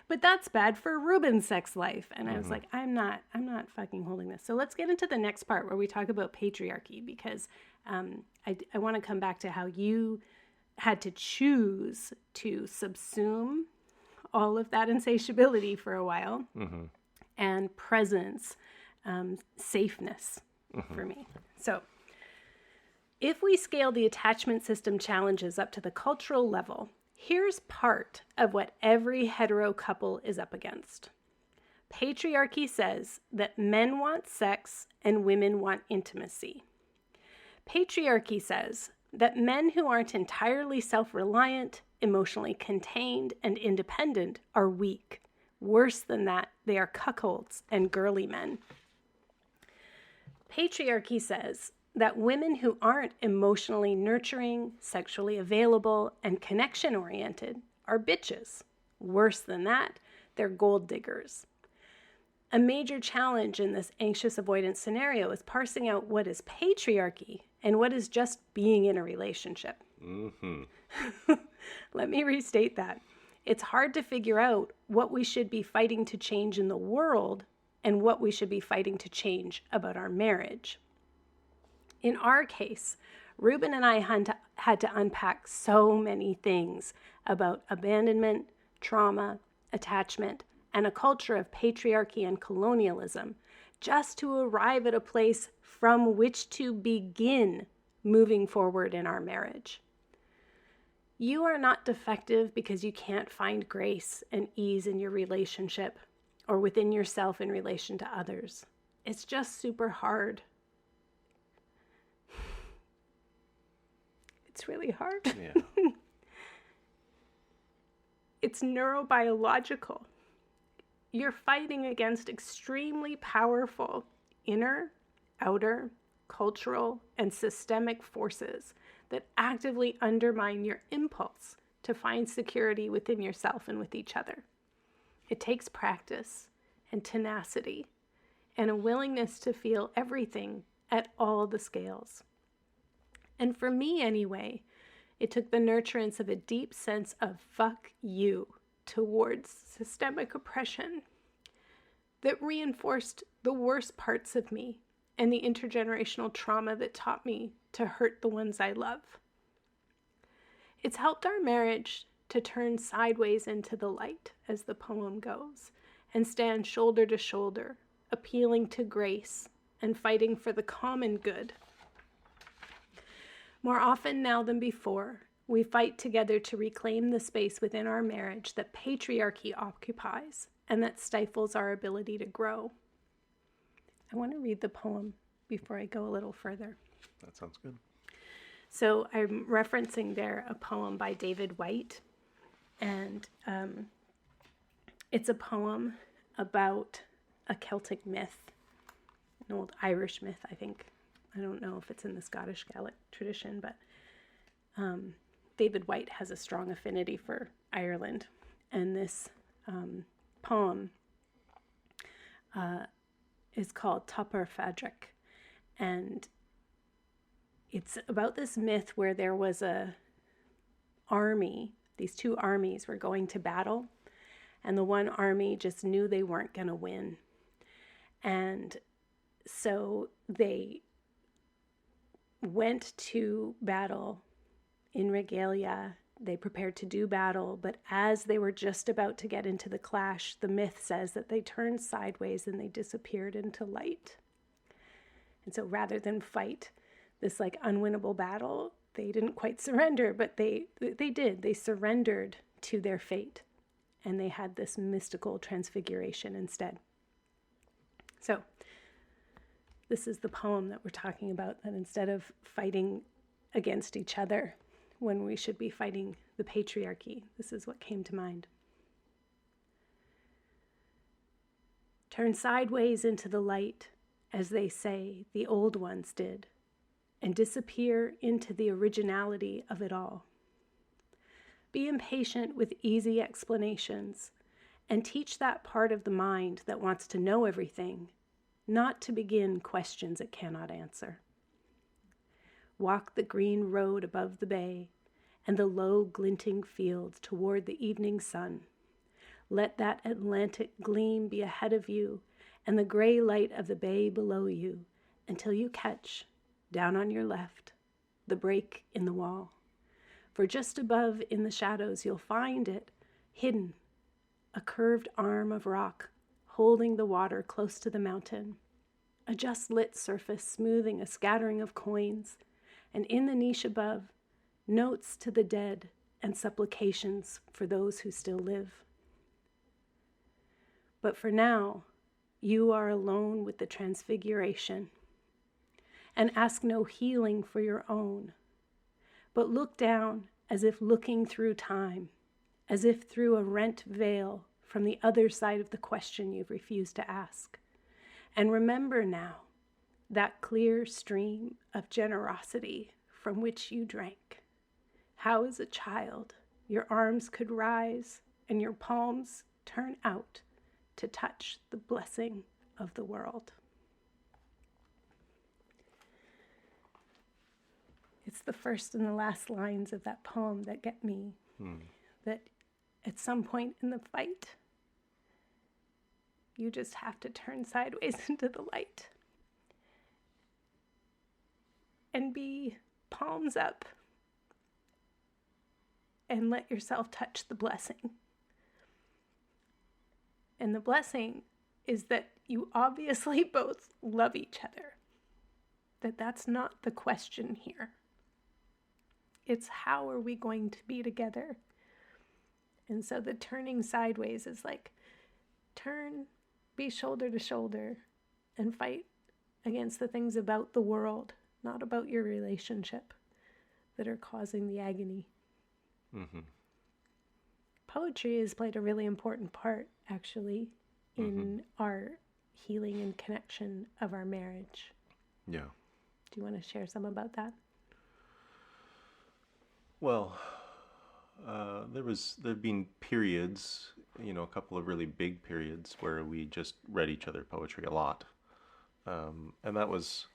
[SPEAKER 2] but that's bad for Ruben's sex life. And I was
[SPEAKER 1] Mm-hmm.
[SPEAKER 2] like, I'm not fucking holding this. So let's get into the next part where we talk about patriarchy, because I want to come back to how you had to choose to subsume all of that insatiability for a while,
[SPEAKER 1] Mm-hmm.
[SPEAKER 2] and presence, safeness for me. So, if we scale the attachment system challenges up to the cultural level, here's part of what every hetero couple is up against. Patriarchy says that men want sex and women want intimacy. Patriarchy says that men who aren't entirely self-reliant, emotionally contained, and independent are weak. Worse than that, they are cuckolds and girly men. Patriarchy says that women who aren't emotionally nurturing, sexually available, and connection-oriented are bitches. Worse than that, they're gold diggers. A major challenge in this anxious avoidance scenario is parsing out what is patriarchy and what is just being in a relationship. Let me restate that. It's hard to figure out what we should be fighting to change in the world and what we should be fighting to change about our marriage. In our case, Ruben and I had to unpack so many things about abandonment, trauma, attachment, and a culture of patriarchy and colonialism just to arrive at a place from which to begin moving forward in our marriage. You are not defective because you can't find grace and ease in your relationship or within yourself in relation to others. It's just super hard. It's really hard.
[SPEAKER 1] Yeah.
[SPEAKER 2] It's neurobiological. You're fighting against extremely powerful inner, outer, cultural, and systemic forces that actively undermine your impulse to find security within yourself and with each other. It takes practice and tenacity and a willingness to feel everything at all the scales. And for me anyway, it took the nurturance of a deep sense of fuck you towards systemic oppression that reinforced the worst parts of me and the intergenerational trauma that taught me to hurt the ones I love. It's helped our marriage to turn sideways into the light, as the poem goes, and stand shoulder to shoulder, appealing to grace and fighting for the common good. More often now than before, we fight together to reclaim the space within our marriage that patriarchy occupies and that stifles our ability to grow. I want to read the poem before I go a little further.
[SPEAKER 1] That sounds good.
[SPEAKER 2] So I'm referencing there a poem by David Whyte, and it's a poem about a Celtic myth, an old Irish myth, I think. I don't know if it's in the Scottish Gaelic tradition, but David Whyte has a strong affinity for Ireland, and this poem is called Tupper Fadric, and it's about this myth where there was a army, these two armies were going to battle, and the one army just knew they weren't going to win. And so they went to battle in regalia. They prepared to do battle, but as they were just about to get into the clash, the myth says that they turned sideways and they disappeared into light. And so rather than fight this like unwinnable battle, they didn't quite surrender, but they did. They surrendered to their fate, and they had this mystical transfiguration instead. So this is the poem that we're talking about, that instead of fighting against each other when we should be fighting the patriarchy, this is what came to mind. Turn sideways into the light, as they say the old ones did, and disappear into the originality of it all. Be impatient with easy explanations, and teach that part of the mind that wants to know everything not to begin questions it cannot answer. Walk the green road above the bay and the low glinting fields toward the evening sun. Let that Atlantic gleam be ahead of you and the gray light of the bay below you until you catch, down on your left, the break in the wall. For just above in the shadows you'll find it, hidden, a curved arm of rock holding the water close to the mountain, a just lit surface smoothing a scattering of coins, and in the niche above, notes to the dead and supplications for those who still live. But for now, you are alone with the transfiguration, and ask no healing for your own, but look down as if looking through time, as if through a rent veil from the other side of the question you've refused to ask. And remember now, that clear stream of generosity from which you drank. How as a child your arms could rise and your palms turn out to touch the blessing of the world. It's the first and the last lines of that poem that get me. That at some point in the fight, you just have to turn sideways into the light and be palms up and let yourself touch the blessing. And the blessing is that you obviously both love each other. That's not the question here. It's how are we going to be together? And so the turning sideways is like, turn, be shoulder to shoulder, and fight against the things about the world, not about your relationship, that are causing the agony.
[SPEAKER 1] Mm-hmm.
[SPEAKER 2] Poetry has played a really important part, actually, in our healing and connection of our marriage.
[SPEAKER 1] Yeah.
[SPEAKER 2] Do you want to share some about that?
[SPEAKER 1] Well, there've been periods, a couple of really big periods where we just read each other poetry a lot. And that was,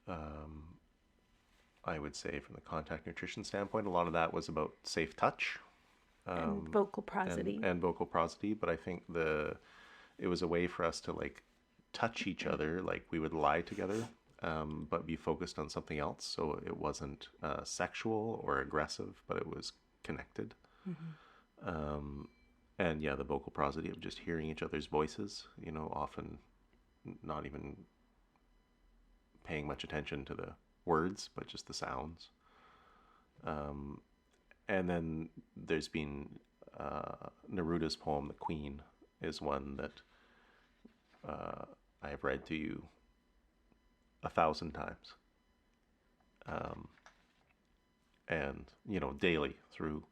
[SPEAKER 1] I would say from the contact nutrition standpoint, a lot of that was about safe touch.
[SPEAKER 2] And vocal prosody.
[SPEAKER 1] And vocal prosody, but I think it was a way for us to like touch each other, like we would lie together, but be focused on something else. So it wasn't sexual or aggressive, but it was connected. And yeah, the vocal prosody of just hearing each other's voices, often not even paying much attention to the words, but just the sounds. And then there's been Neruda's poem, The Queen, is one that I have read to you 1,000 times. And, daily through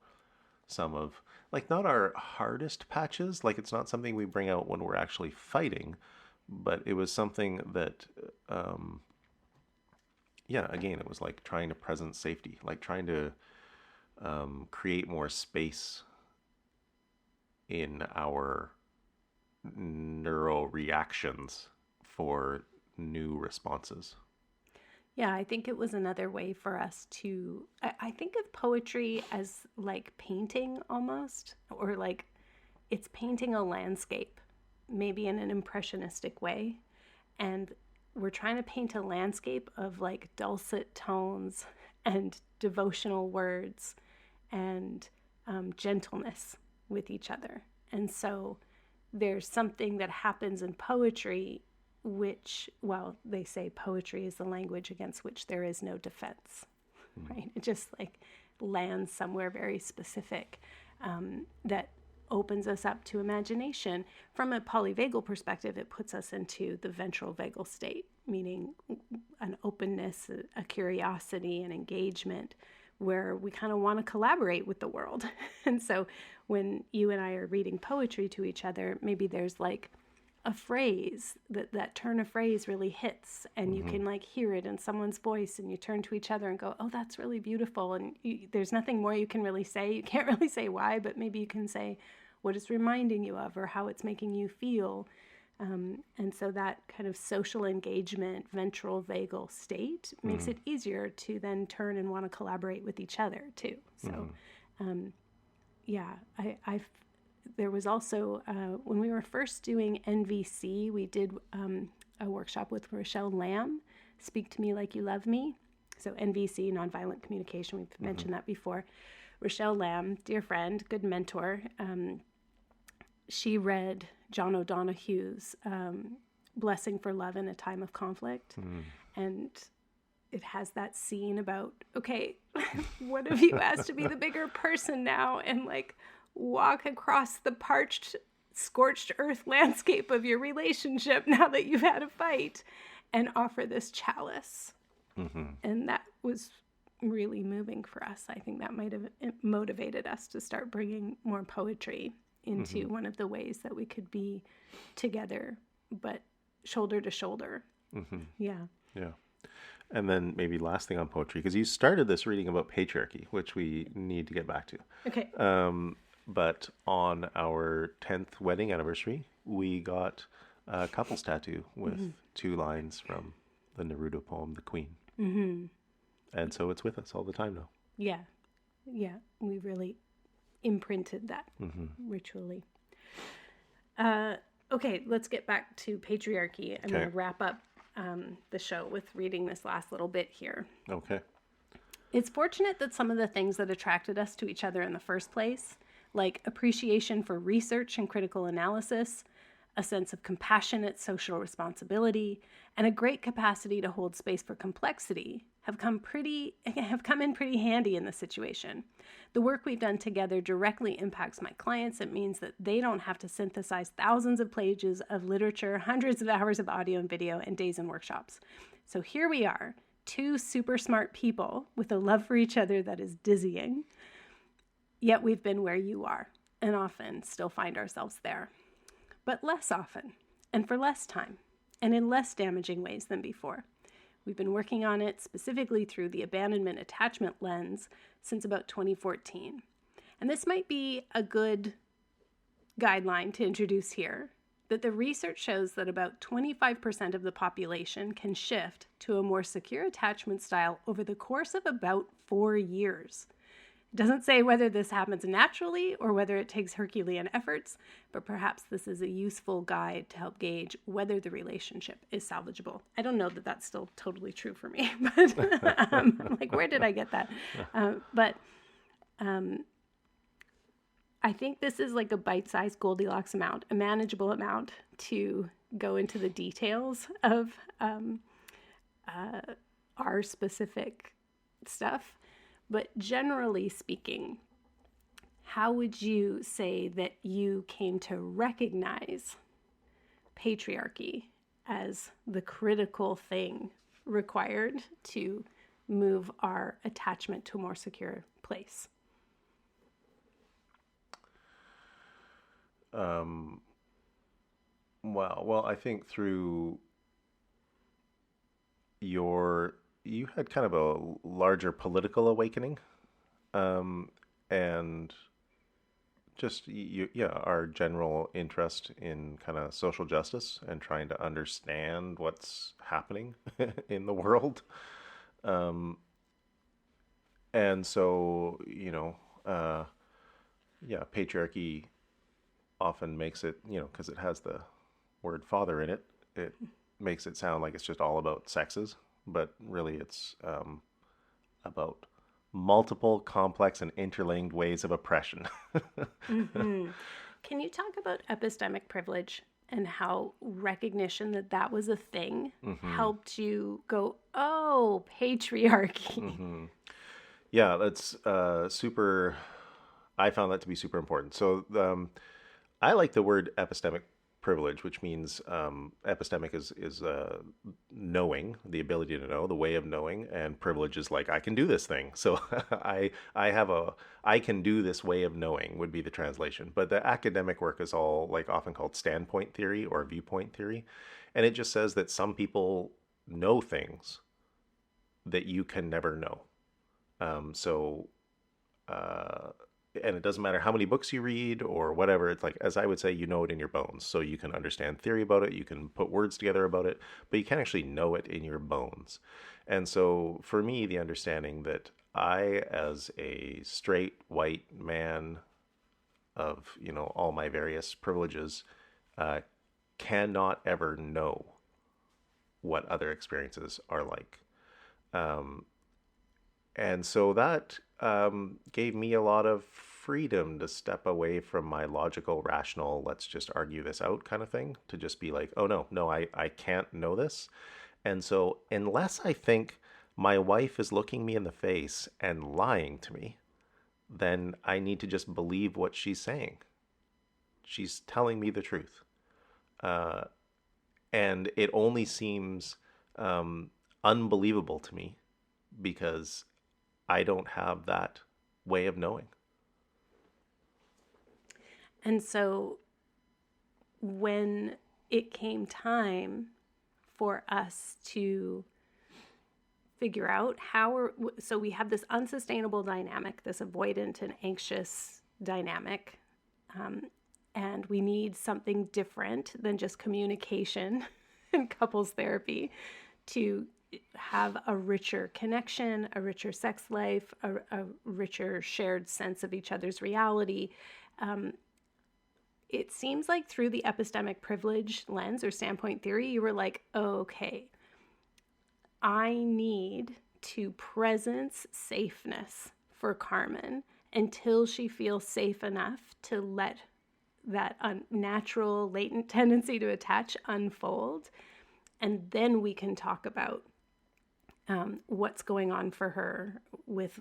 [SPEAKER 1] some of, like, not our hardest patches, like it's not something we bring out when we're actually fighting, but it was something that, again, it was like trying to present safety, like trying to create more space in our neural reactions for new responses.
[SPEAKER 2] Yeah, I think it was another way for us to, I think of poetry as like painting almost, or like it's painting a landscape, maybe in an impressionistic way. And we're trying to paint a landscape of like dulcet tones and devotional words and gentleness with each other. And so there's something that happens in poetry which, well, they say poetry is the language against which there is no defense, right? It just like lands somewhere very specific that opens us up to imagination. From a polyvagal perspective, it puts us into the ventral vagal state, meaning an openness, a curiosity, an engagement, where we kind of want to collaborate with the world. And so when you and I are reading poetry to each other, maybe there's like a phrase that turn of phrase really hits, and you can like hear it in someone's voice, and you turn to each other and go, oh, that's really beautiful. And there's nothing more you can really say. You can't really say why, but maybe you can say what it's reminding you of or how it's making you feel. And so that kind of social engagement, ventral vagal state makes it easier to then turn and want to collaborate with each other too. So, there was also, when we were first doing NVC, we did a workshop with Rochelle Lamb, Speak to Me Like You Love Me. So NVC, Nonviolent Communication, we've mentioned that before. Rochelle Lamb, dear friend, good mentor, she read John O'Donohue's Blessing for Love in a Time of Conflict. And it has that scene about, okay, what if you asked to be the bigger person now and like walk across the parched, scorched earth landscape of your relationship now that you've had a fight and offer this chalice. And that was really moving for us. I think that might have motivated us to start bringing more poetry into one of the ways that we could be together, but shoulder to shoulder
[SPEAKER 1] Hmm.
[SPEAKER 2] Yeah.
[SPEAKER 1] Yeah. And then maybe last thing on poetry, because you started this reading about patriarchy, which we need to get back to.
[SPEAKER 2] Okay.
[SPEAKER 1] But on our 10th wedding anniversary, we got a couple's tattoo with
[SPEAKER 2] Mm-hmm.
[SPEAKER 1] two lines from the Neruda poem, The Queen.
[SPEAKER 2] Mm-hmm.
[SPEAKER 1] And so it's with us all the time now.
[SPEAKER 2] Yeah. Yeah. We really imprinted that
[SPEAKER 1] Hmm.
[SPEAKER 2] ritually. Okay, let's get back to patriarchy. I'm going
[SPEAKER 1] Okay.
[SPEAKER 2] to wrap up the show with reading this last little bit here.
[SPEAKER 1] Okay.
[SPEAKER 2] It's fortunate that some of the things that attracted us to each other in the first place, like appreciation for research and critical analysis, a sense of compassionate social responsibility, and a great capacity to hold space for complexity, have come in pretty handy in this situation. The work we've done together directly impacts my clients. It means that they don't have to synthesize thousands of pages of literature, hundreds of hours of audio and video, and days in workshops. So here we are, two super smart people with a love for each other that is dizzying. Yet we've been where you are, and often still find ourselves there. But less often, and for less time, and in less damaging ways than before. We've been working on it specifically through the abandonment attachment lens since about 2014. And this might be a good guideline to introduce here, that the research shows that about 25% of the population can shift to a more secure attachment style over the course of about 4 years. It doesn't say whether this happens naturally or whether it takes Herculean efforts, but perhaps this is a useful guide to help gauge whether the relationship is salvageable. I don't know that that's still totally true for me, but like, where did I get that? But I think this is like a bite-sized Goldilocks amount, a manageable amount to go into the details of our specific stuff. But generally speaking, how would you say that you came to recognize patriarchy as the critical thing required to move our attachment to a more secure place?
[SPEAKER 1] Well, I think through you had kind of a larger political awakening, and just our general interest in kind of social justice and trying to understand what's happening in the world. And so, patriarchy often makes it, because it has the word father in it, it makes it sound like it's just all about sexes, but really it's about multiple, complex, and interlinked ways of oppression.
[SPEAKER 2] Mm-hmm. Can you talk about epistemic privilege and how recognition that that was a thing helped you go, oh, patriarchy?
[SPEAKER 1] Yeah, that's super. I found that to be super important. So I like the word epistemic privilege, which means epistemic is knowing, the ability to know, the way of knowing, and privilege is like I can do this thing. So I can do this way of knowing would be the translation. But the academic work is all like often called standpoint theory or viewpoint theory, and it just says that some people know things that you can never know. So and it doesn't matter how many books you read or whatever. It's like, as I would say, you know it in your bones. So you can understand theory about it, you can put words together about it, but you can't actually know it in your bones. And so for me, the understanding that I, as a straight white man of, all my various privileges, uh, cannot ever know what other experiences are like. Um, and so that gave me a lot of freedom to step away from my logical, rational, let's just argue this out kind of thing, to just be like, oh, no, I can't know this. And so, unless I think my wife is looking me in the face and lying to me, then I need to just believe what she's saying. She's telling me the truth. Uh, and it only seems unbelievable to me because I don't have that way of knowing.
[SPEAKER 2] And so when it came time for us to figure out so we have this unsustainable dynamic, this avoidant and anxious dynamic, and we need something different than just communication and couples therapy to have a richer connection, a richer sex life, a richer shared sense of each other's reality. It seems like through the epistemic privilege lens or standpoint theory, you were like, oh, okay, I need to presence safeness for Carmen until she feels safe enough to let that unnatural latent tendency to attach unfold. And then we can talk about what's going on for her with,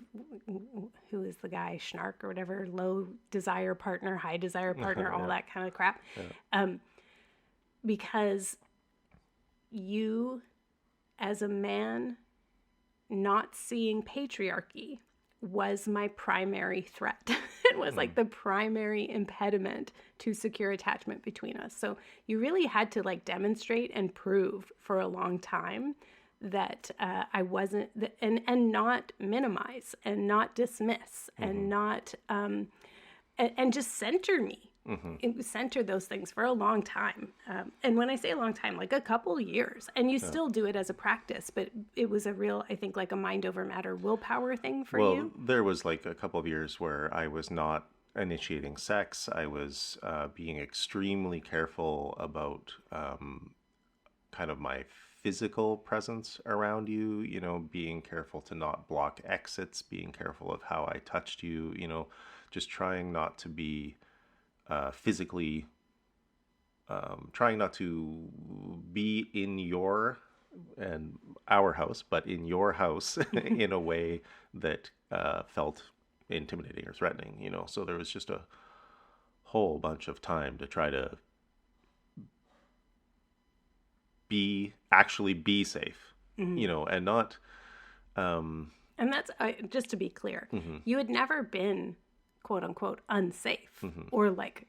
[SPEAKER 2] who is the guy, Schnark or whatever, low desire partner, high desire partner, all that kind of crap. Yeah. Because you, as a man, not seeing patriarchy was my primary threat. It was like the primary impediment to secure attachment between us. So you really had to like demonstrate and prove for a long time that I wasn't, and not minimize and not dismiss and not, and just center me. It center those things for a long time. And when I say a long time, like a couple years, and you still do it as a practice, but it was a real, I think, like a mind over matter willpower thing for you.
[SPEAKER 1] Well, there was like a couple of years where I was not initiating sex. I was being extremely careful about kind of my physical presence around you, you know, being careful to not block exits, being careful of how I touched you, you know, just trying not to be physically, trying not to be in your and our house, but in your house in a way that felt intimidating or threatening, you know. So there was just a whole bunch of time to try to actually be safe, you know, and not.
[SPEAKER 2] And that's, just to be clear, you had never been, quote unquote, unsafe or like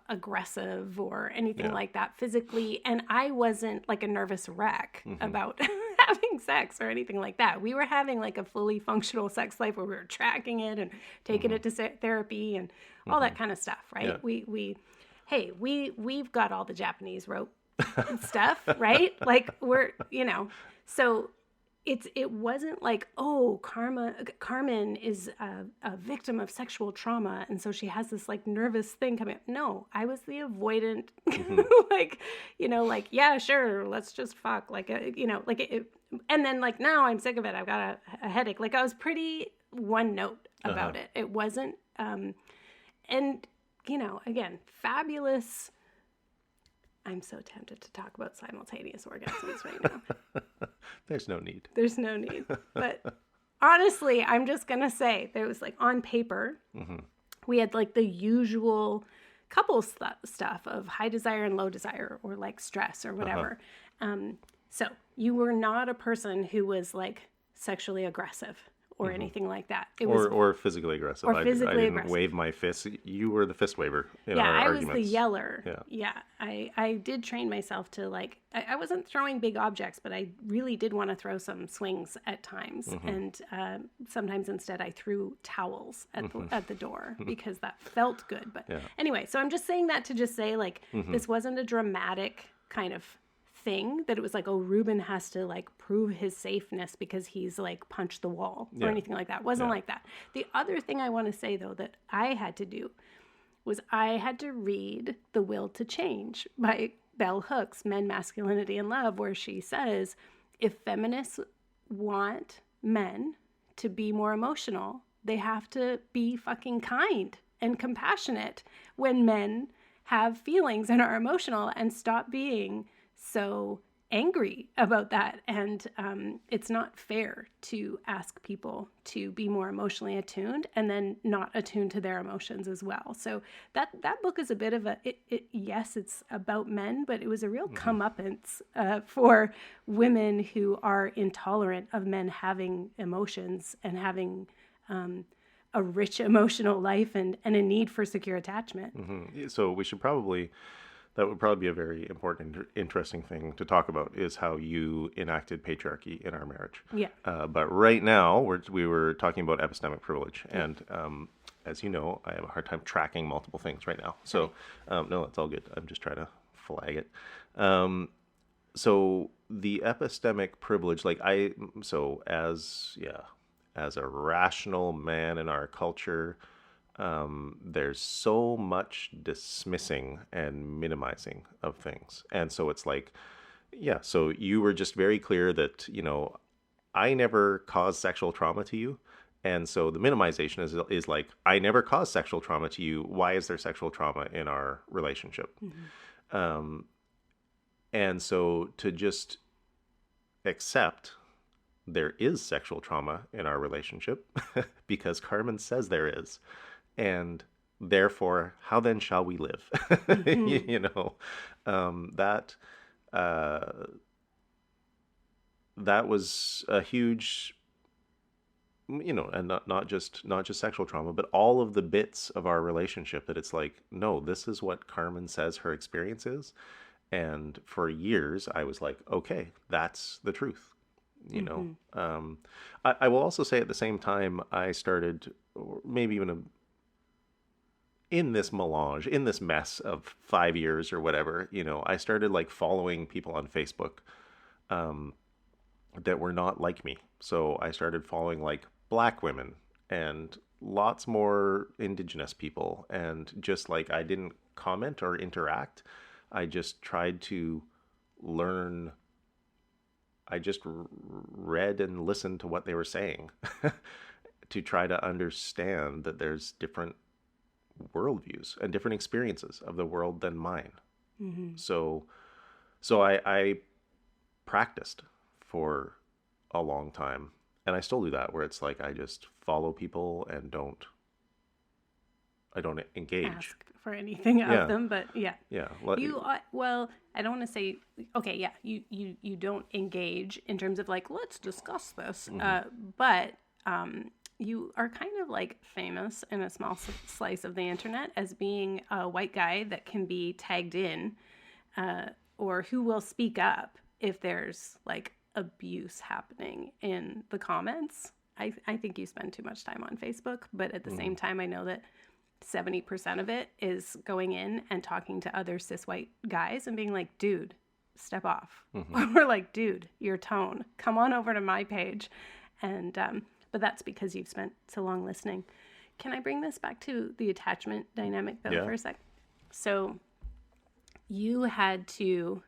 [SPEAKER 2] aggressive or anything like that physically. And I wasn't like a nervous wreck about having sex or anything like that. We were having like a fully functional sex life where we were tracking it and taking it to therapy and all that kind of stuff, right? Yeah. We've got all the Japanese rope stuff, right? Like we're, you know, so it wasn't like, oh, Carmen is a victim of sexual trauma, and so she has this like nervous thing coming up. No, I was the avoidant, like, you know, like, yeah, sure, let's just fuck, like, you know, like it, and then like, now I'm sick of it, I've got a headache. Like I was pretty one note about it. It wasn't, and you know, again, fabulous. I'm so tempted to talk about simultaneous orgasms right now.
[SPEAKER 1] There's no need.
[SPEAKER 2] There's no need. But honestly, I'm just going to say there was like on paper, we had like the usual couple stuff of high desire and low desire or like stress or whatever. So you were not a person who was like sexually aggressive or anything like that. It was,
[SPEAKER 1] or physically aggressive. I didn't wave my fist. You were the fist waver in our arguments.
[SPEAKER 2] I was the yeller. Yeah. I did train myself to like, I wasn't throwing big objects, but I really did want to throw some swings at times. And sometimes instead I threw towels at the door because that felt good. But anyway, so I'm just saying that to just say like, this wasn't a dramatic kind of thing that it was like, oh, Ruben has to like prove his safeness because he's like punched the wall or anything like that. It wasn't like that. The other thing I want to say though that I had to do was I had to read The Will to Change by Bell Hooks, Men, Masculinity, and Love, where she says, if feminists want men to be more emotional, they have to be fucking kind and compassionate when men have feelings and are emotional and stop being so angry about that. And it's not fair to ask people to be more emotionally attuned and then not attuned to their emotions as well. So that book is a bit of a, yes, it's about men, but it was a real comeuppance for women who are intolerant of men having emotions and having a rich emotional life and a need for secure attachment.
[SPEAKER 1] So we should probably, that would probably be a very important, interesting thing to talk about is how you enacted patriarchy in our marriage.
[SPEAKER 2] Yeah.
[SPEAKER 1] But right now, we were talking about epistemic privilege, and as you know, I have a hard time tracking multiple things right now. So, no, it's all good. I'm just trying to flag it. So the epistemic privilege, as a rational man in our culture, there's so much dismissing and minimizing of things. And so it's like, yeah, so you were just very clear that, I never caused sexual trauma to you. And so the minimization is like, I never caused sexual trauma to you. Why is there sexual trauma in our relationship? And so to just accept there is sexual trauma in our relationship because Carmen says there is. And therefore, how then shall we live? That that was a huge, and not just sexual trauma, but all of the bits of our relationship that it's like, no, this is what Carmen says her experience is. And for years, I was like, okay, that's the truth. I will also say at the same time, I started, or maybe even in this melange, in this mess of 5 years or whatever, I started like following people on Facebook that were not like me. So I started following like Black women and lots more Indigenous people. And just like I didn't comment or interact, I just tried to learn. I just read and listened to what they were saying to try to understand that there's different worldviews and different experiences of the world than mine. So I practiced for a long time, and I still do that, where it's like I just follow people and I don't engage.
[SPEAKER 2] Ask for anything of them, but yeah. You well, I don't want to say okay. Yeah, you don't engage in terms of like let's discuss this, but you are kind of like famous in a small slice of the internet as being a white guy that can be tagged in, or who will speak up if there's like abuse happening in the comments. I think you spend too much time on Facebook, but at the same time, I know that 70% of it is going in and talking to other cis white guys and being like, dude, step off. Or like, dude, your tone, come on over to my page. And, but that's because you've spent so long listening. Can I bring this back to the attachment dynamic though for a sec? So you had to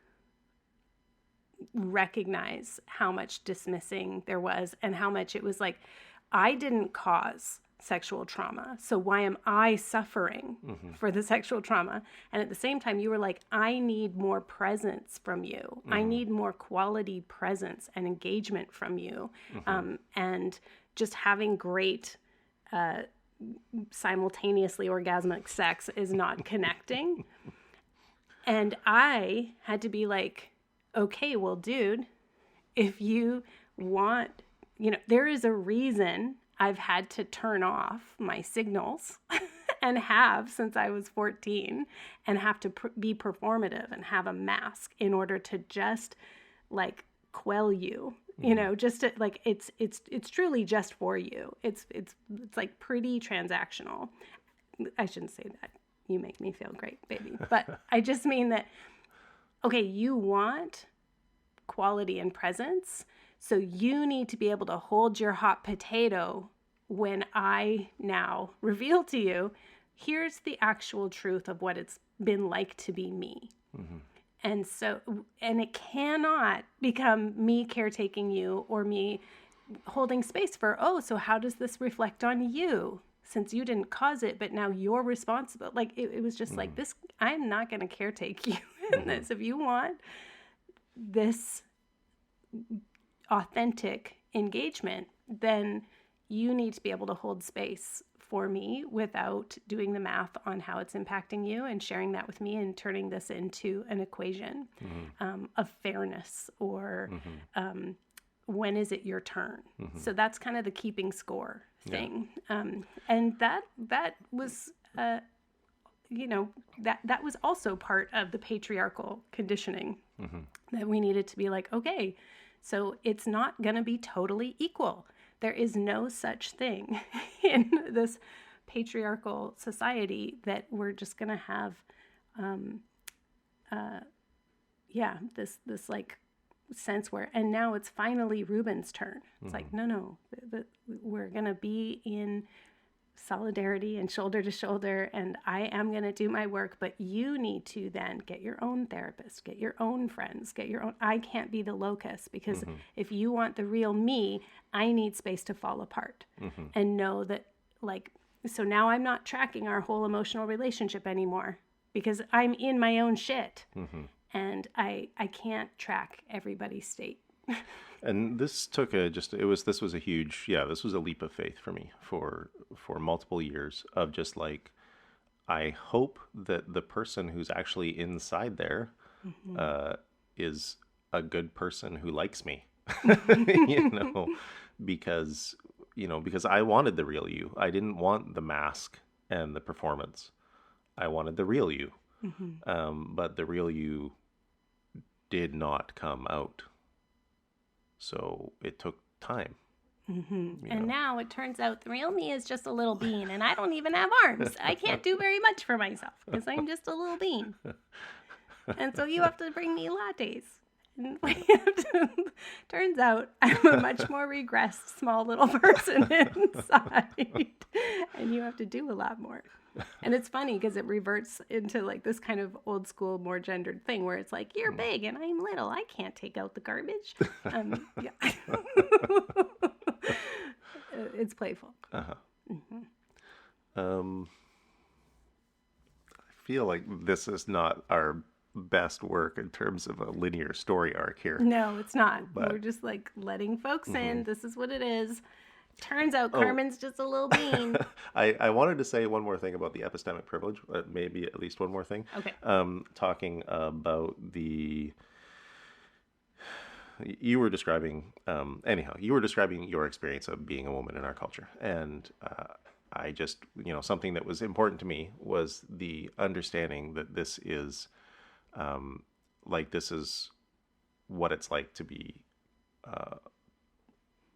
[SPEAKER 2] recognize how much dismissing there was and how much it was like, I didn't cause sexual trauma. So why am I suffering for the sexual trauma? And at the same time, you were like, I need more presence from you. I need more quality presence and engagement from you. And just having great simultaneously orgasmic sex is not connecting. And I had to be like, okay, well, dude, if you want, there is a reason I've had to turn off my signals and have since I was 14 and have to be performative and have a mask in order to just like quell you, just to, like, it's truly just for you. It's like pretty transactional. I shouldn't say that. You make me feel great, baby. But I just mean that, okay, you want quality and presence. So you need to be able to hold your hot potato when I now reveal to you, here's the actual truth of what it's been like to be me. And so, and it cannot become me caretaking you or me holding space for, so how does this reflect on you? Since you didn't cause it, but now you're responsible. Like it was just like this, I'm not going to caretake you in this. If you want this authentic engagement, then you need to be able to hold space for me without doing the math on how it's impacting you and sharing that with me and turning this into an equation of fairness or when is it your turn? So that's kind of the keeping score thing. And that was, that was also part of the patriarchal conditioning,
[SPEAKER 1] Mm-hmm.
[SPEAKER 2] that we needed to be like, okay, so it's not going to be totally equal. There is no such thing in this patriarchal society that we're just going to have, this like sense where, and now it's finally Ruben's turn. It's like, no, we're going to be in solidarity and shoulder to shoulder, and I am going to do my work, but you need to then get your own therapist, get your own friends, get your own. I can't be the locus, because if you want the real me, I need space to fall apart and know that, like, so now I'm not tracking our whole emotional relationship anymore because I'm in my own shit, and I can't track everybody's state.
[SPEAKER 1] And this took this was a huge, this was a leap of faith for me for multiple years of just like, I hope that the person who's actually inside there is a good person who likes me, you know, because I wanted the real you. I didn't want the mask and the performance. I wanted the real you. But the real you did not come out. So it took time.
[SPEAKER 2] And now it turns out the real me is just a little bean, and I don't even have arms. I can't do very much for myself because I'm just a little bean. And so you have to bring me lattes. And turns out I'm a much more regressed small little person inside. And you have to do a lot more. And it's funny because it reverts into like this kind of old school, more gendered thing where it's like, you're big and I'm little. I can't take out the garbage. Yeah. It's playful.
[SPEAKER 1] I feel like this is not our best work in terms of a linear story arc here.
[SPEAKER 2] No, it's not.
[SPEAKER 1] But
[SPEAKER 2] we're just like letting folks in. This is what it is. Turns out Carmen's just a little bean.
[SPEAKER 1] I wanted to say one more thing about the epistemic privilege, maybe at least one more thing.
[SPEAKER 2] Okay.
[SPEAKER 1] Talking about you were describing, you were describing your experience of being a woman in our culture. And I just, something that was important to me was the understanding that this is, this is what it's like to be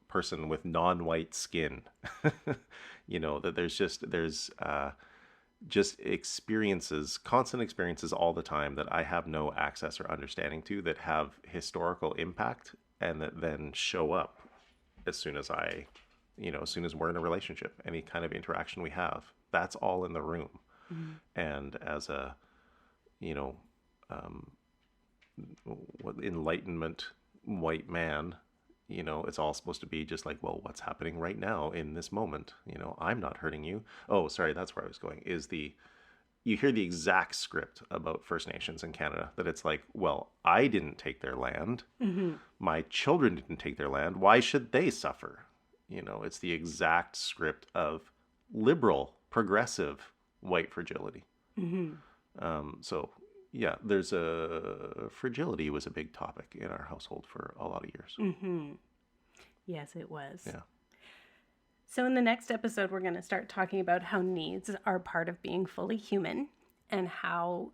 [SPEAKER 1] person with non-white skin. That there's just experiences, constant experiences all the time that I have no access or understanding to, that have historical impact and that then show up as soon as as soon as we're in a relationship, any kind of interaction we have, that's all in the room. And as a, what enlightenment white man, it's all supposed to be just like, well, what's happening right now in this moment? I'm not hurting you. Oh, sorry, that's where I was going. You hear the exact script about First Nations in Canada, that it's like, well, I didn't take their land. My children didn't take their land. Why should they suffer? It's the exact script of liberal, progressive white fragility. So yeah, there's fragility was a big topic in our household for a lot of years.
[SPEAKER 2] Yes, it was.
[SPEAKER 1] Yeah.
[SPEAKER 2] So in the next episode, we're going to start talking about how needs are part of being fully human, and how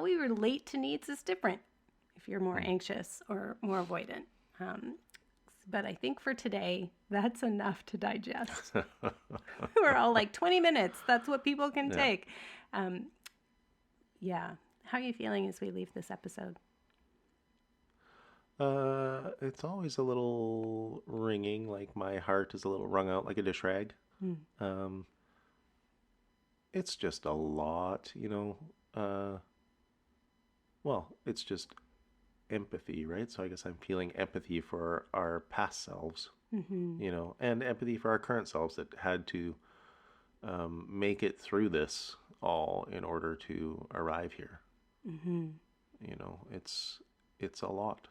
[SPEAKER 2] we relate to needs is different if you're more anxious or more avoidant. But I think for today, that's enough to digest. We're all like 20 minutes. That's what people can take. Yeah. How are you feeling as we leave this episode?
[SPEAKER 1] It's always a little ringing, like my heart is a little wrung out like a dish rag. It's just a lot, it's just empathy, right? So I guess I'm feeling empathy for our past selves, and empathy for our current selves that had to make it through this all in order to arrive here. It's a lot.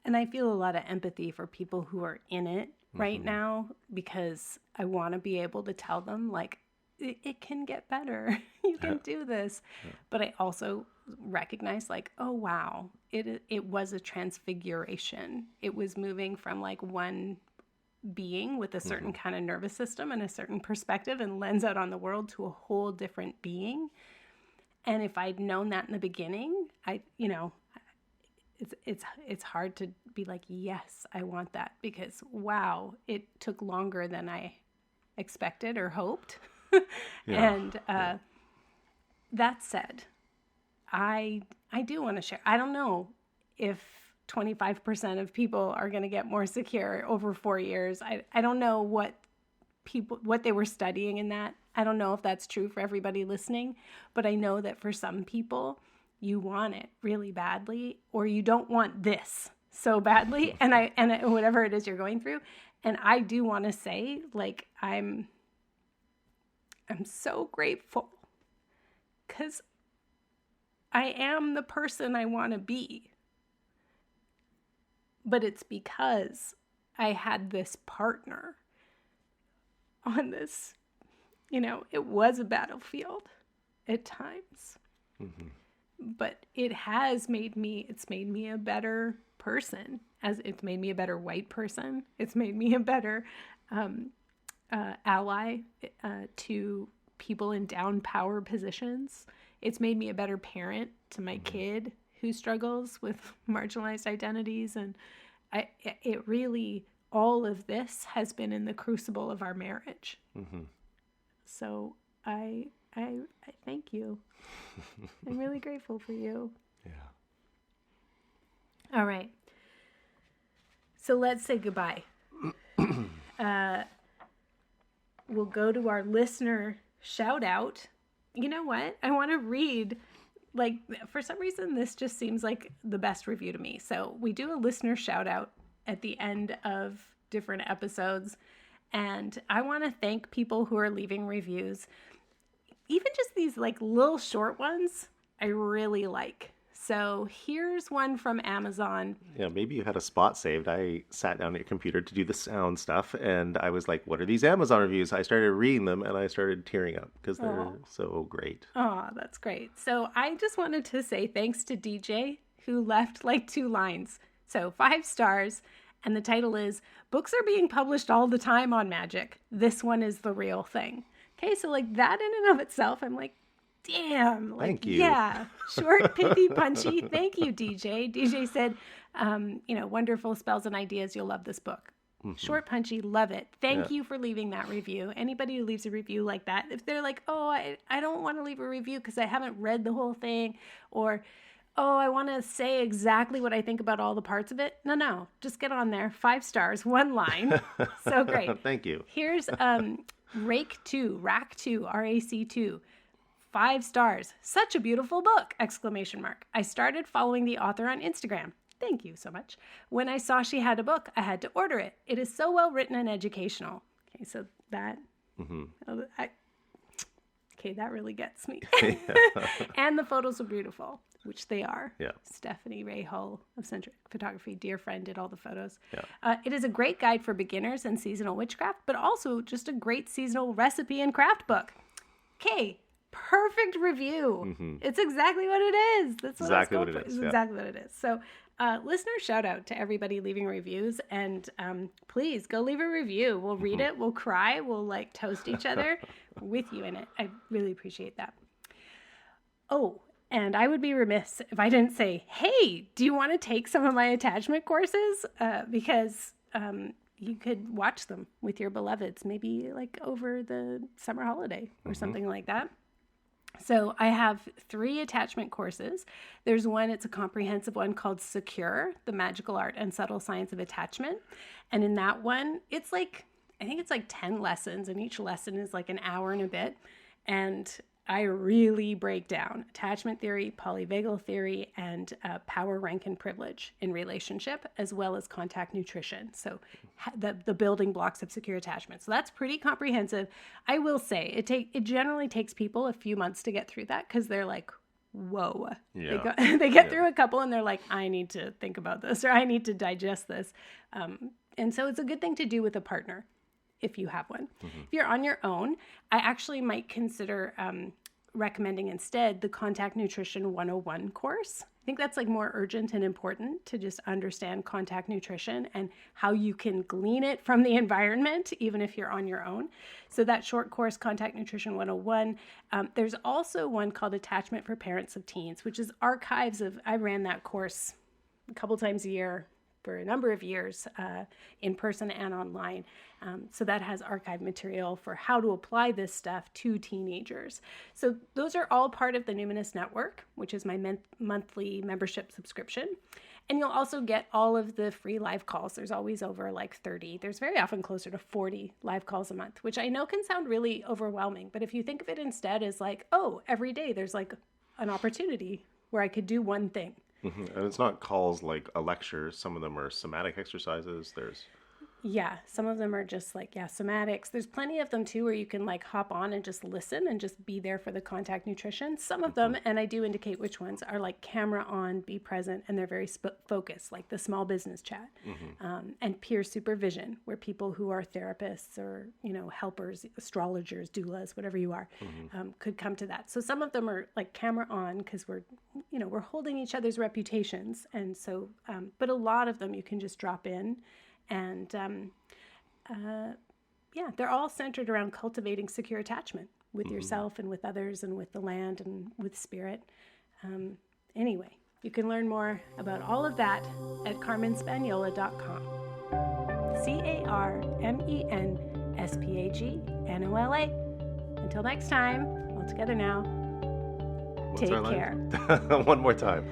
[SPEAKER 2] And I feel a lot of empathy for people who are in it right now, because I want to be able to tell them, like, it can get better. You can do this. But I also recognize, like, oh, wow, it was a transfiguration. It was moving from like one being with a certain kind of nervous system and a certain perspective and lens out on the world to a whole different being. And if I'd known that in the beginning, it's hard to be like, yes, I want that, because wow, it took longer than I expected or hoped. And that said, I do want to share. I don't know if 25% of people are going to get more secure over 4 years. I don't know what they were studying in that. I don't know if that's true for everybody listening, but I know that for some people, you want it really badly, or you don't want this so badly, and whatever it is you're going through. And I do want to say, like, I'm so grateful, because I am the person I want to be. But it's because I had this partner on this, it was a battlefield at times. Mm-hmm. But it's made me a better person. As it's made me a better white person. It's made me a better ally to people in down power positions. It's made me a better parent to my kid who struggles with marginalized identities. And it really, all of this has been in the crucible of our marriage. Mm-hmm. So I thank you. I'm really grateful for you.
[SPEAKER 1] Yeah.
[SPEAKER 2] All right. So let's say goodbye. We'll go to our listener shout out. You know what? I want to read, like, for some reason, this just seems like the best review to me. So we do a listener shout out at the end of different episodes. And I want to thank people who are leaving reviews. Even just these like little short ones, I really like. So here's one from Amazon.
[SPEAKER 1] Yeah, maybe you had a spot saved. I sat down at your computer to do the sound stuff, and I was like, what are these Amazon reviews? I started reading them, and I started tearing up because they're so great.
[SPEAKER 2] Oh, that's great. So I just wanted to say thanks to DJ, who left like 2 lines. So 5 stars, and the title is, Books Are Being Published All the Time on Magic. This one is the real thing. Okay, so like that in and of itself, I'm like, damn. Like,
[SPEAKER 1] thank you.
[SPEAKER 2] Yeah, short, pithy, punchy. Thank you, DJ. DJ said, wonderful spells and ideas. You'll love this book. Mm-hmm. Short, punchy, love it. Thank you for leaving that review. Anybody who leaves a review like that, if they're like, oh, I don't want to leave a review because I haven't read the whole thing, or, oh, I want to say exactly what I think about all the parts of it. No, just get on there. 5 stars, 1 line. So great.
[SPEAKER 1] Thank you.
[SPEAKER 2] Here's Rack2, RAC2. 5 stars. Such a beautiful book! ! I started following the author on Instagram. Thank you so much. When I saw she had a book, I had to order it. It is so well written and educational. Okay, so that... Mm-hmm. That really gets me. And the photos are beautiful, which they are.
[SPEAKER 1] Yeah.
[SPEAKER 2] Stephanie Ray Hull of Centric Photography, dear friend, did all the photos. Yeah. It is a great guide for beginners and seasonal witchcraft, but also just a great seasonal recipe and craft book. Okay, perfect review. Mm-hmm. It's exactly what it is. That's
[SPEAKER 1] exactly what it is.
[SPEAKER 2] It's exactly what it is. So, listener shout out to everybody leaving reviews, and please go leave a review. We'll read it. We'll cry. We'll like toast each other with you in it. I really appreciate that. Oh, and I would be remiss if I didn't say, hey, do you want to take some of my attachment courses? Because you could watch them with your beloveds, maybe like over the summer holiday or something like that. So I have 3 attachment courses. There's one, it's a comprehensive one called Secure, the Magical Art and Subtle Science of Attachment. And in that one, it's like, I think it's like 10 lessons, and each lesson is like an hour and a bit. And I really break down attachment theory, polyvagal theory, and power, rank, and privilege in relationship, as well as contact nutrition. So the building blocks of secure attachment. So that's pretty comprehensive. I will say it generally takes people a few months to get through that, because they're like, whoa. Yeah. They get through a couple and they're like, I need to think about this, or I need to digest this. And so it's a good thing to do with a partner, if you have one. Mm-hmm. If you're on your own, I actually might consider recommending instead the Contact Nutrition 101 course. think that's like more urgent and important to just understand contact nutrition and how you can glean it from the environment, even if you're on your own. So that short course, Contact Nutrition 101. There's also one called Attachment for Parents of Teens, which is archives of, I ran that course a couple times a year for a number of years, in person and online. So that has archive material for how to apply this stuff to teenagers. So those are all part of the Numinous Network, which is my monthly membership subscription. And you'll also get all of the free live calls. There's always over like 30. There's very often closer to 40 live calls a month, which I know can sound really overwhelming. But if you think of it instead as like, oh, every day there's like an opportunity where I could do one thing.
[SPEAKER 1] And it's not calls like a lecture. Some of them are somatic exercises.
[SPEAKER 2] Yeah, some of them are just like, somatics. There's plenty of them too where you can like hop on and just listen and just be there for the contact nutrition. Some of them, and I do indicate which ones, are like camera on, be present, and they're very focused, like the small business chat. And peer supervision, where people who are therapists or, helpers, astrologers, doulas, whatever you are, could come to that. So some of them are like camera on because we're holding each other's reputations. And so, but a lot of them you can just drop in. And they're all centered around cultivating secure attachment with yourself and with others and with the land and with spirit. Anyway, you can learn more about all of that at carmenspaniola.com. CarmenSpagnola. Until next time, all together now. Take care.
[SPEAKER 1] One more time.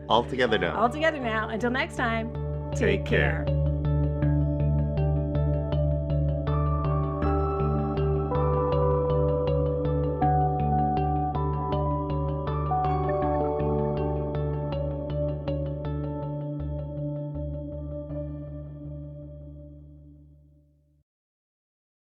[SPEAKER 1] All together now.
[SPEAKER 2] All together now. Until next time, take care.